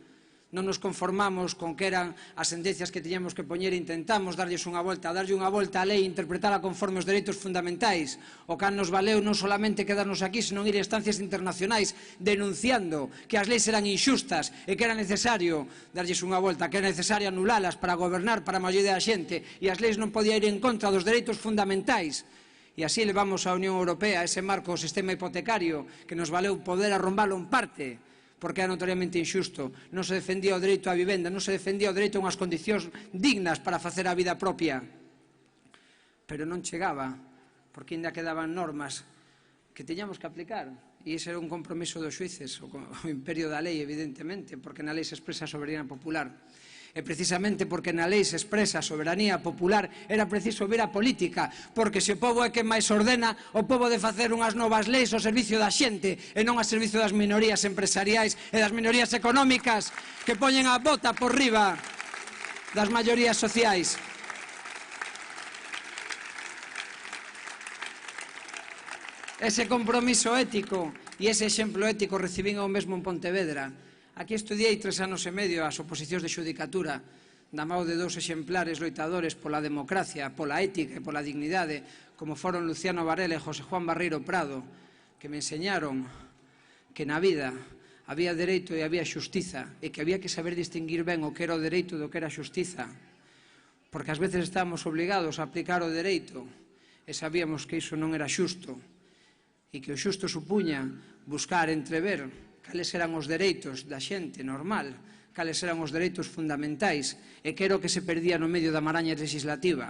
Non nos conformamos con que eran as sentencias que tiñamos que poñer e intentamos darlle unha volta á lei e interpretala conforme os dereitos fundamentais. O can nos valeu non solamente quedarnos aquí, senón ir a instancias internacionais denunciando que as leis eran injustas e que era necesario darlles unha volta, que era necesario anulalas para gobernar para a maioría da xente e as leis non podían ir en contra dos dereitos fundamentais. E así levamos a Unión Europea ese marco sistema hipotecario que nos valeu poder arrombalo en parte, porque era notoriamente injusto. Non se defendía o dereito á vivenda, non se defendía o dereito a unhas condicións dignas para facer a vida propia. Pero non chegaba, porque ainda quedaban normas que tiñamos que aplicar. E ese era un compromiso dos xuíces, o imperio da lei, evidentemente, porque na lei se expresa a soberanía popular. E precisamente porque na lei se expresa a soberanía popular era preciso vir a política, porque se o pobo é quen máis ordena, o pobo de facer unhas novas leis ao servicio da xente e non ao servicio das minorías empresariais e das minorías económicas que poñen a bota por riba das maiorías sociais. Ese compromiso ético e ese exemplo ético recibín ao mesmo en Pontevedra. Aquí estudiei 3 anos e medio as oposicións de xudicatura, da mão de 2 exemplares loitadores pola democracia, pola ética e pola dignidade, como foron Luciano Varela e José Juan Barreiro Prado, que me enseñaron que na vida había dereito e había xustiza, e que había que saber distinguir ben o que era o dereito do que era a xustiza, porque ás veces estábamos obligados a aplicar o dereito e sabíamos que iso non era xusto, e que o xusto supuña buscar entrever cales eran os dereitos da xente normal, cales eran os dereitos fundamentais e que era o que se perdía no medio da maraña legislativa.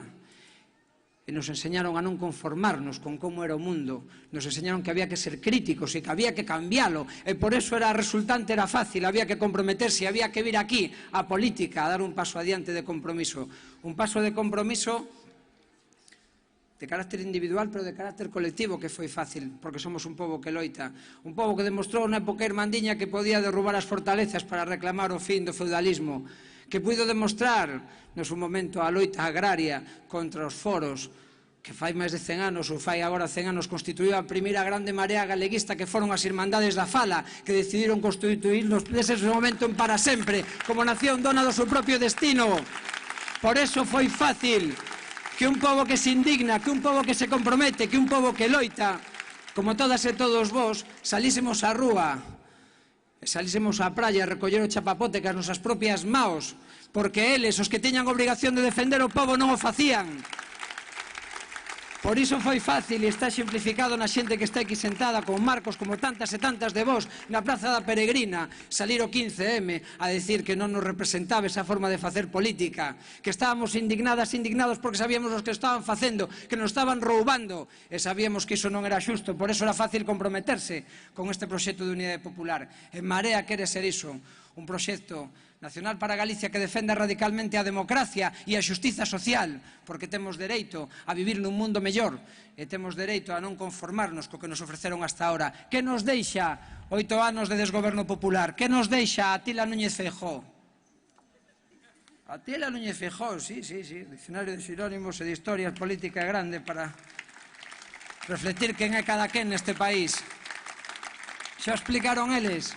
E nos enseñaron a non conformarnos con como era o mundo, nos enseñaron que había que ser críticos e que había que cambiálo, e por eso era resultante, era fácil, había que comprometerse, había que vir aquí a política a dar un paso adiante de compromiso. Un paso de compromiso de carácter individual, pero de carácter colectivo, que foi fácil, porque somos un pobo que loita, un pobo que demostrou na época irmandiña que podía derrubar as fortalezas para reclamar o fin do feudalismo, que puido demostrar no seu momento a loita agraria contra os foros, que fai máis de 100 anos, ou fai agora 100 anos, constituíu a primeira grande marea galeguista, que foron as Irmandades da Fala, que decidiron constituirnos nese momento en para sempre, como nación dona do seu propio destino. Por eso foi fácil que un pobo que se indigna, que un pobo que se compromete, que un pobo que loita, como todas e todos vós, salísemos á rúa, salísemos á praia a recoller o chapapote cas nosas propias maos, porque eles, os que teñan obrigación de defender o pobo, non o facían. Por iso foi fácil e está exemplificado na xente que está aquí sentada, con Marcos, como tantas e tantas de vós, na Praza da Peregrina, salir o 15M a decir que non nos representaba esa forma de facer política, que estábamos indignados porque sabíamos os que estaban facendo, que nos estaban roubando, e sabíamos que iso non era xusto, por iso era fácil comprometerse con este proxecto de unidade popular. En Marea quere ser iso, un proxecto nacional para Galicia que defenda radicalmente a democracia e a xustiza social, porque temos dereito a vivir nun mundo mellor e temos dereito a non conformarnos co que nos ofreceron hasta ahora. Que nos deixa 8 anos de desgoberno popular? Que nos deixa Atila Núñez Feijóo? Atila Núñez Feijóo, sí, dicionario de sinónimos e de historia política grande para refletir quen é cada quen neste país. Xa explicaron eles.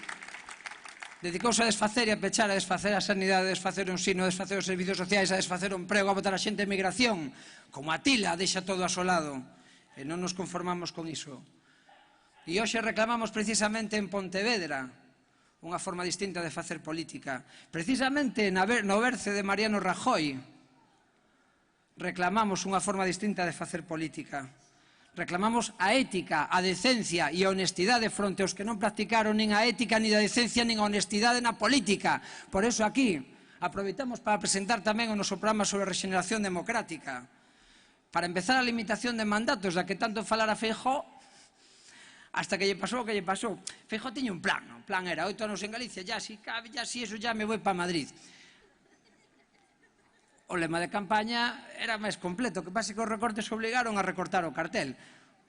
Dedicouse a desfacer e a pechar, a desfacer a sanidade, a desfacer o ensino, a desfacer os servicios sociais, a desfacer o emprego, a botar a xente en migración. Como Atila deixa todo asolado. E non nos conformamos con iso. E hoxe reclamamos precisamente en Pontevedra unha forma distinta de facer política. Precisamente no berce de Mariano Rajoy reclamamos unha forma distinta de facer política. Reclamamos a ética, a decencia e a honestidade fronte aos que non practicaron nin a ética, nin a decencia, nin a honestidade na política. Por eso aquí aproveitamos para presentar tamén o noso programa sobre rexeneración democrática. Para empezar a limitación de mandatos, da que tanto falara Feijóo, hasta que lle pasou o que lle pasou. Feijóo tiña un plan, o plan era 8 anos en Galicia, ya si cabe, ya si eso, ya me voy para Madrid. O lema de campaña era máis completo, que pasa que os recortes obligaron a recortar o cartel.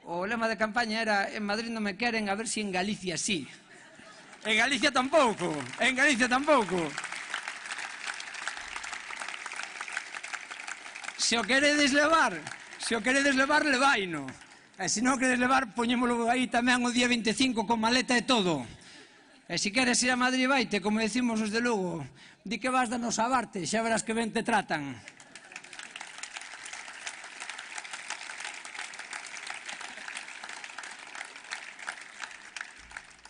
O lema de campaña era en Madrid non me queren, a ver si en Galicia sí. En Galicia tampouco, en Galicia tampouco. Se o queredes levar, levaino. E se non queredes levar, poñémolo aí tamén o día 25 con maleta e todo. E se queres ir a Madrid, vaite, como decimos os de Lugo, di que vas danos a Barte, xa verás que ben te tratan.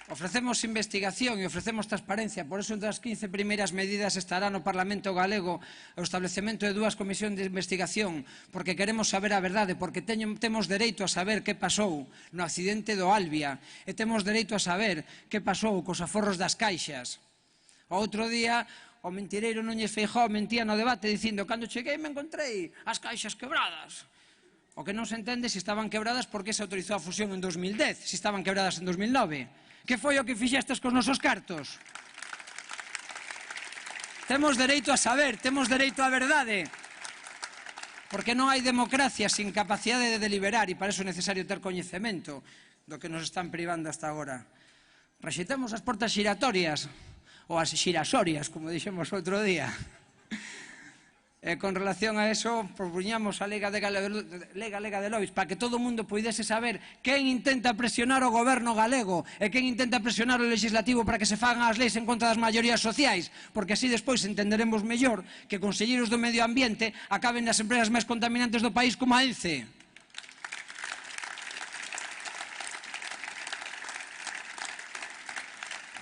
Ofrecemos investigación e ofrecemos transparencia, por eso entre as 15 primeiras medidas estará no Parlamento Galego o establecemento de 2 comisións de investigación, porque queremos saber a verdade, porque temos dereito a saber que pasou no accidente do Albia e temos dereito a saber que pasou cos aforros das caixas. O outro día, o mentireiro Núñez Feijóo mentía no debate dicindo cando cheguei me encontrei as caixas quebradas. O que non se entende se estaban quebradas porque se autorizou a fusión en 2010, se estaban quebradas en 2009. Que foi o que fixestes cos nosos cartos? Temos dereito a saber, temos dereito á verdade. Porque non hai democracia sin capacidade de deliberar e para iso é necesario ter coñecemento do que nos están privando hasta agora. Rexeitamos as portas xiratorias, ou as xirasorias, como dixemos outro día. Con relación a eso, propuñamos a Lega de Lois para que todo o mundo puidese saber quen intenta presionar o goberno galego e quen intenta presionar o legislativo para que se fagan as leis en contra das maiorías sociais, porque así despois entenderemos mellor que conselleiros do medio ambiente acaben nas empresas máis contaminantes do país como a ENCE.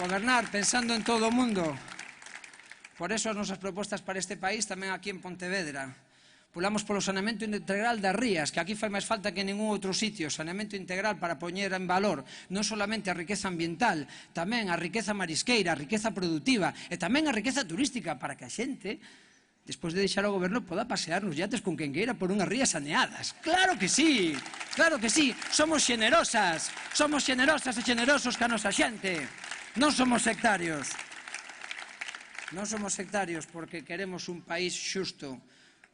Gobernar pensando en todo o mundo. Por eso as nosas propostas para este país tamén aquí en Pontevedra. Pulamos polo saneamento integral das rías, que aquí fai máis falta que en ningún outro sitio. Saneamento integral para poñer en valor non solamente a riqueza ambiental, tamén a riqueza marisqueira, a riqueza productiva e tamén a riqueza turística para que a xente, despois de deixar o goberno, poda pasear nos yates con quen queira por unhas rías saneadas. Claro que sí, claro que sí. Somos xenerosas e xenerosos ca nosa xente. Non somos sectarios. Non somos sectarios porque queremos un país xusto.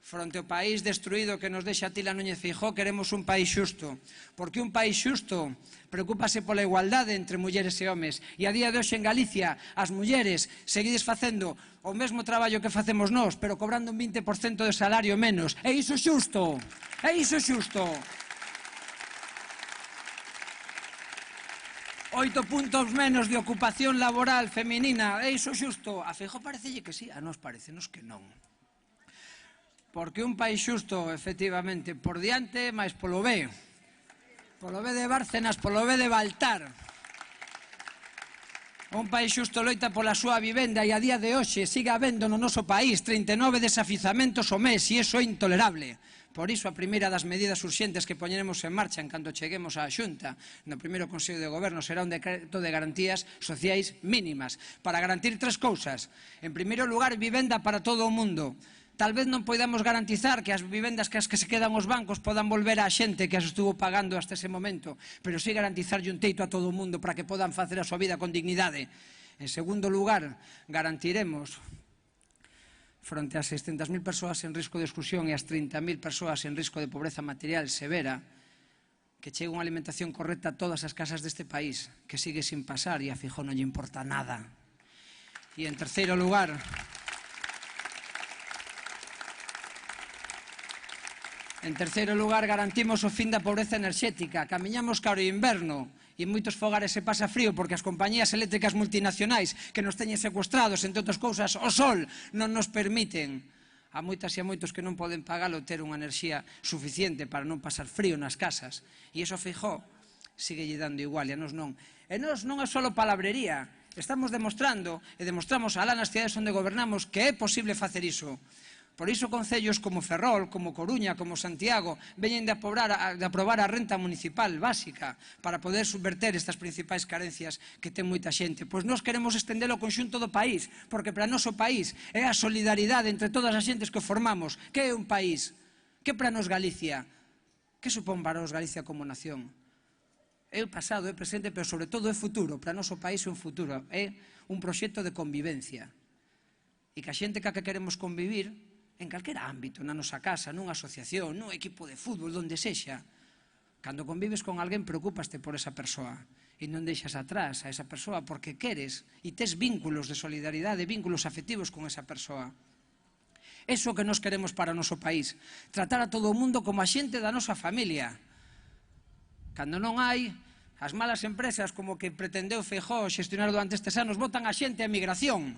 Fronte ao país destruído que nos deixa Atila Núñez Feijóo, queremos un país xusto. Porque un país xusto preocúpase pola igualdade entre mulleres e homes. E a día de hoxe en Galicia, as mulleres seguides facendo o mesmo traballo que facemos nós, pero cobrando un 20% de salario menos. E iso é xusto. E iso é xusto. 8 puntos menos de ocupación laboral feminina, é iso xusto? A Feijóo parecelle que sí, a nós parecenos que non. Porque un país xusto, efectivamente, por diante, máis polo B. Polo B de Bárcenas, polo B de Baltar. Un país xusto loita pola súa vivenda e a día de hoxe siga habendo no noso país 39 desafizamentos ao mes e iso é intolerable. Por iso, a primeira das medidas urxentes que poñeremos en marcha en canto cheguemos á Xunta no primeiro Consello de Goberno será un decreto de garantías sociais mínimas para garantir 3 cousas. En primeiro lugar, vivenda para todo o mundo. Tal vez non podamos garantizar que as vivendas que se quedan os bancos podan volver á xente que as estuvo pagando hasta ese momento, pero sí garantizarlle un teito a todo o mundo para que podan facer a súa vida con dignidade. En segundo lugar, garantiremos fronte a 600.000 persoas en risco de exclusión e as 30.000 persoas en risco de pobreza material severa, que chegue unha alimentación correcta a todas as casas deste país, que sigue sin pasar e a Feijóo non lle importa nada. E en terceiro lugar, garantimos o fin da pobreza enerxética. Camiñamos cara ao inverno e en moitos fogares se pasa frío porque as compañías eléctricas multinacionais que nos teñen secuestrados, entre outras cousas, o sol non nos permiten a moitas e a moitos que non poden pagalo ter unha enerxía suficiente para non pasar frío nas casas. E iso Feijóo sigue lle dando igual e a nos non. E nos non é só palabrería. Estamos demostrando e demostramos alá nas cidades onde gobernamos que é posible facer iso. Por iso concellos como Ferrol, como Coruña, como Santiago veñen de aprobar a renta municipal básica para poder subverter estas principais carencias que ten moita xente. Pois nós queremos estender ao conxunto do país, porque para noso país é a solidaridade entre todas as xentes que formamos. Que é un país? Que para nos Galicia? Que supón para nos Galicia como nación? É o pasado, é o presente, pero sobre todo é futuro. Para noso país é un futuro, é un proxecto de convivencia. E que a xente que queremos convivir en calquera ámbito, na nosa casa, nunha asociación, nun equipo de fútbol, donde sexa. Cando convives con alguén, preocupaste por esa persoa e non deixas atrás a esa persoa porque queres e tes vínculos de solidaridade, vínculos afectivos con esa persoa. Eso que nos queremos para o noso país. Tratar a todo o mundo como a xente da nosa familia. Cando non hai, as malas empresas como que pretendeu Feijóo xestionar durante estes anos, botan a xente a migración.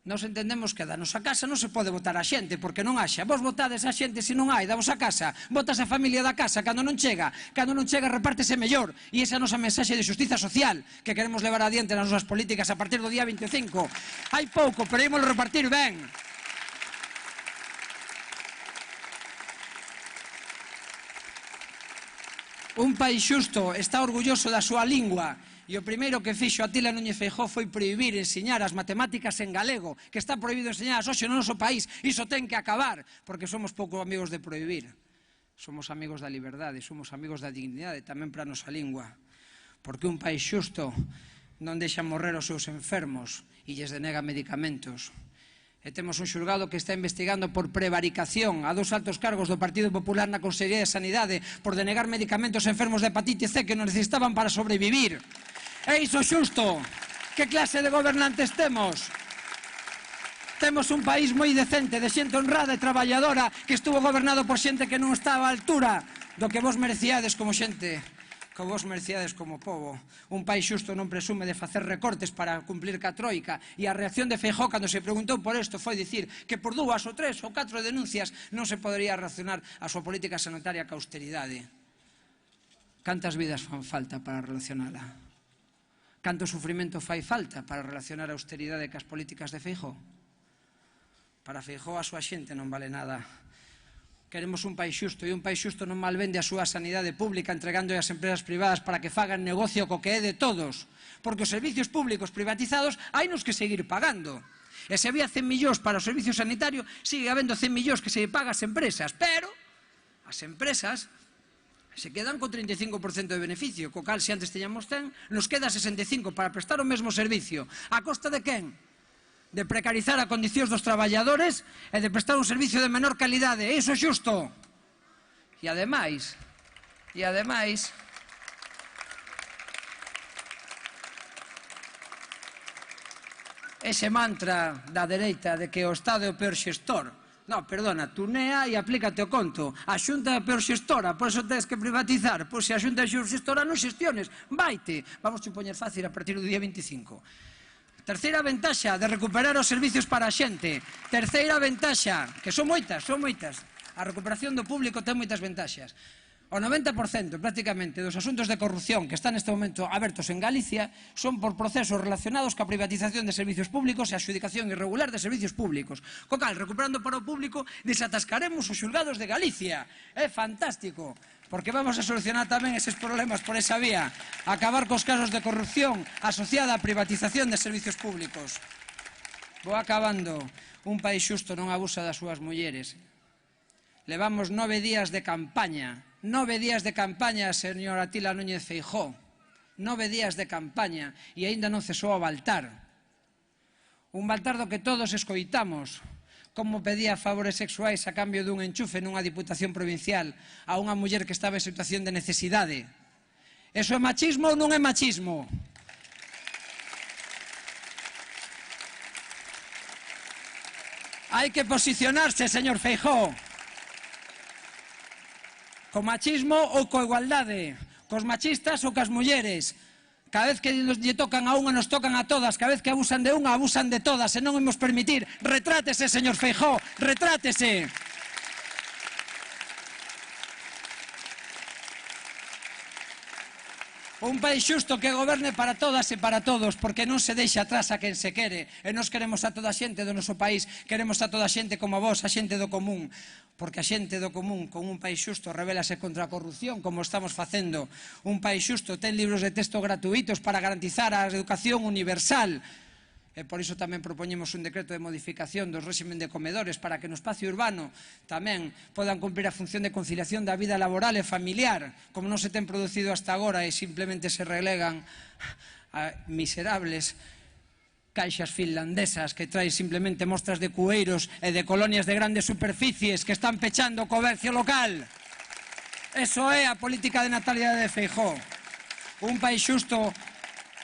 Nos entendemos que da nosa casa non se pode votar a xente porque non haxa. Vos votades a xente se non hai, da vosa casa. Votas a familia da casa cando non chega. Cando non chega repártese mellor. E esa é a nosa mensaxe de xustiza social que queremos levar adiante nas nosas políticas a partir do día 25. Hai pouco, pero ímolo repartir ben. Un país xusto está orgulloso da súa lingua. E o primeiro que fixo Atila Núñez Feijóo foi prohibir ensiñar as matemáticas en galego, que está prohibido ensiñar hoxe no noso país. Iso ten que acabar, porque somos pouco amigos de prohibir. Somos amigos da liberdade, somos amigos da dignidade, tamén para a nosa lingua. Porque un país xusto non deixa morrer os seus enfermos e lles denega medicamentos. E temos un xulgado que está investigando por prevaricación a 2 altos cargos do Partido Popular na Consellería de Sanidade por denegar medicamentos a enfermos de hepatite C que non necesitaban para sobrevivir. É iso xusto? Que clase de gobernantes temos? Temos un país moi decente, de xente honrada e traballadora, que estuvo gobernado por xente que non estaba á altura do que vos merecíades como xente, que vos merecíades como pobo. Un país xusto non presume de facer recortes para cumplir ca troika, e a reacción de Feijóo cando se preguntou por isto foi dicir que por 2 ou 3 ou 4 denuncias non se podería relacionar a súa política sanitaria ca austeridade. Cantas vidas fan falta para relacionala? Canto sufrimento fai falta para relacionar a austeridade cas políticas de Feijóo? Para Feijóo a súa xente non vale nada. Queremos un país xusto, e un país xusto non malvende a súa sanidade pública entregando ás empresas privadas para que fagan negocio co que é de todos. Porque os servicios públicos privatizados hai nos que seguir pagando. E se había 100 millóns para o servicio sanitario, sigue habendo 100 millóns que se paga ás empresas. Pero as empresas se quedan co 35% de beneficio, co cal se antes teñamos 100, nos queda 65 para prestar o mesmo servicio. A costa de quen? De precarizar a condicións dos traballadores e de prestar un servicio de menor calidade. Iso é xusto. E ademais, ese mantra da dereita de que o Estado é o peor xestor. No, perdona, tunea e aplícate o conto. A Xunta é a peor xestora, por eso tens que privatizar. Pois se a Xunta é a peor xestora, non xestiones. Vaite. Vamos a poñer fácil a partir do día 25. Terceira ventaxa de recuperar os servicios para a xente. Terceira ventaxa, que son moitas. A recuperación do público ten moitas ventaxas. O 90% prácticamente dos asuntos de corrupción que están neste momento abertos en Galicia son por procesos relacionados coa privatización de servicios públicos e a adxudicación irregular de servicios públicos. Co cal, recuperando para o público, desatascaremos os xulgados de Galicia. É fantástico, porque vamos a solucionar tamén eses problemas por esa vía. Acabar cos casos de corrupción asociada á privatización de servicios públicos. Vou acabando. Un país xusto non abusa das súas mulleres. Levamos 9 días de campaña. 9 días de campaña, señor Atila Núñez Feijóo. 9 días de campaña e aínda non cesou o Baltar. Un Baltar do que todos escoitamos como pedía favores sexuais a cambio dun enchufe nunha diputación provincial a unha muller que estaba en situación de necesidade. Eso é machismo ou non é machismo? Hai que posicionarse, señor Feijóo. Co machismo ou coa igualdade, cos machistas ou cas mulleres. Cada vez que lle tocan a unha, nos tocan a todas. Cada vez que abusan de unha, abusan de todas. E non imos permitir. Retrátese, señor Feijóo, retrátese. Un país xusto que goberne para todas e para todos, porque non se deixa atrás a quen se quere. E nós queremos a toda a xente do noso país, queremos a toda a xente como vos, a xente do común. Porque a xente do común, con un país xusto, rebélase contra a corrupción, como estamos facendo. Un país xusto ten libros de texto gratuitos para garantizar a educación universal. E por iso tamén propoñemos un decreto de modificación do réximen de comedores para que no espacio urbano tamén podan cumprir a función de conciliación da vida laboral e familiar, como non se ten producido hasta agora e simplemente se relegan a miserables caixas finlandesas que traen simplemente mostras de cueiros e de colonias de grandes superficies que están pechando o comercio local. Eso é a política de natalidade de Feijóo. Un país xusto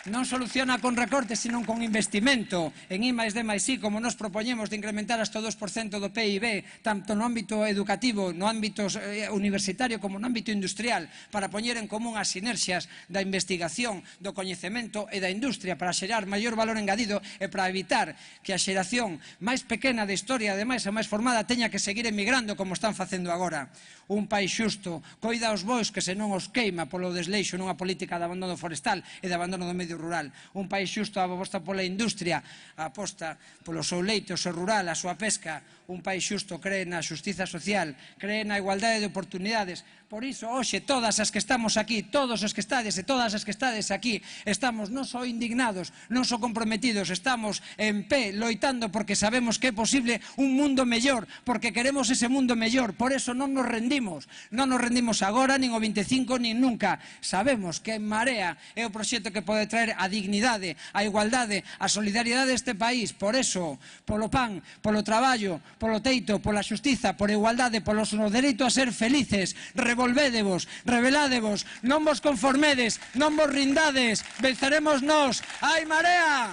non soluciona con recortes, sino con investimento en I+D+I, como nos propoñemos de incrementar hasta o 2% do PIB, tanto no ámbito educativo, no ámbito universitario, como no ámbito industrial, para poñer en común as sinerxias da investigación, do coñecemento e da industria, para xerar maior valor engadido e para evitar que a xeración máis pequena de historia, ademais a máis formada, teña que seguir emigrando como están facendo agora. Un país xusto coida os bosques e non os queima polo desleixo nunha política de abandono forestal e de abandono do medio rural. Un país xusto aposta pola industria, aposta polo seu leito, o seu rural, a súa pesca. Un país xusto cree na xustiza social, cree na igualdade de oportunidades. Por iso, hoxe, todas as que estamos aquí, todos os que estades e todas as que estades aquí, estamos non só indignados, non só comprometidos, estamos en pé, loitando porque sabemos que é posible un mundo mellor, porque queremos ese mundo mellor. Por eso non nos rendimos. Non nos rendimos agora, nin o 25, nin nunca. Sabemos que En Marea é o proxecto que pode traer a dignidade, a igualdade, a solidariedade deste país. Por eso, polo pan, polo traballo, polo teito, pola xustiza, por igualdade, polo dereito a ser felices, revolvédevos, rebeládevos, non vos conformedes, non vos rindades, venceremos nós. Ai Marea!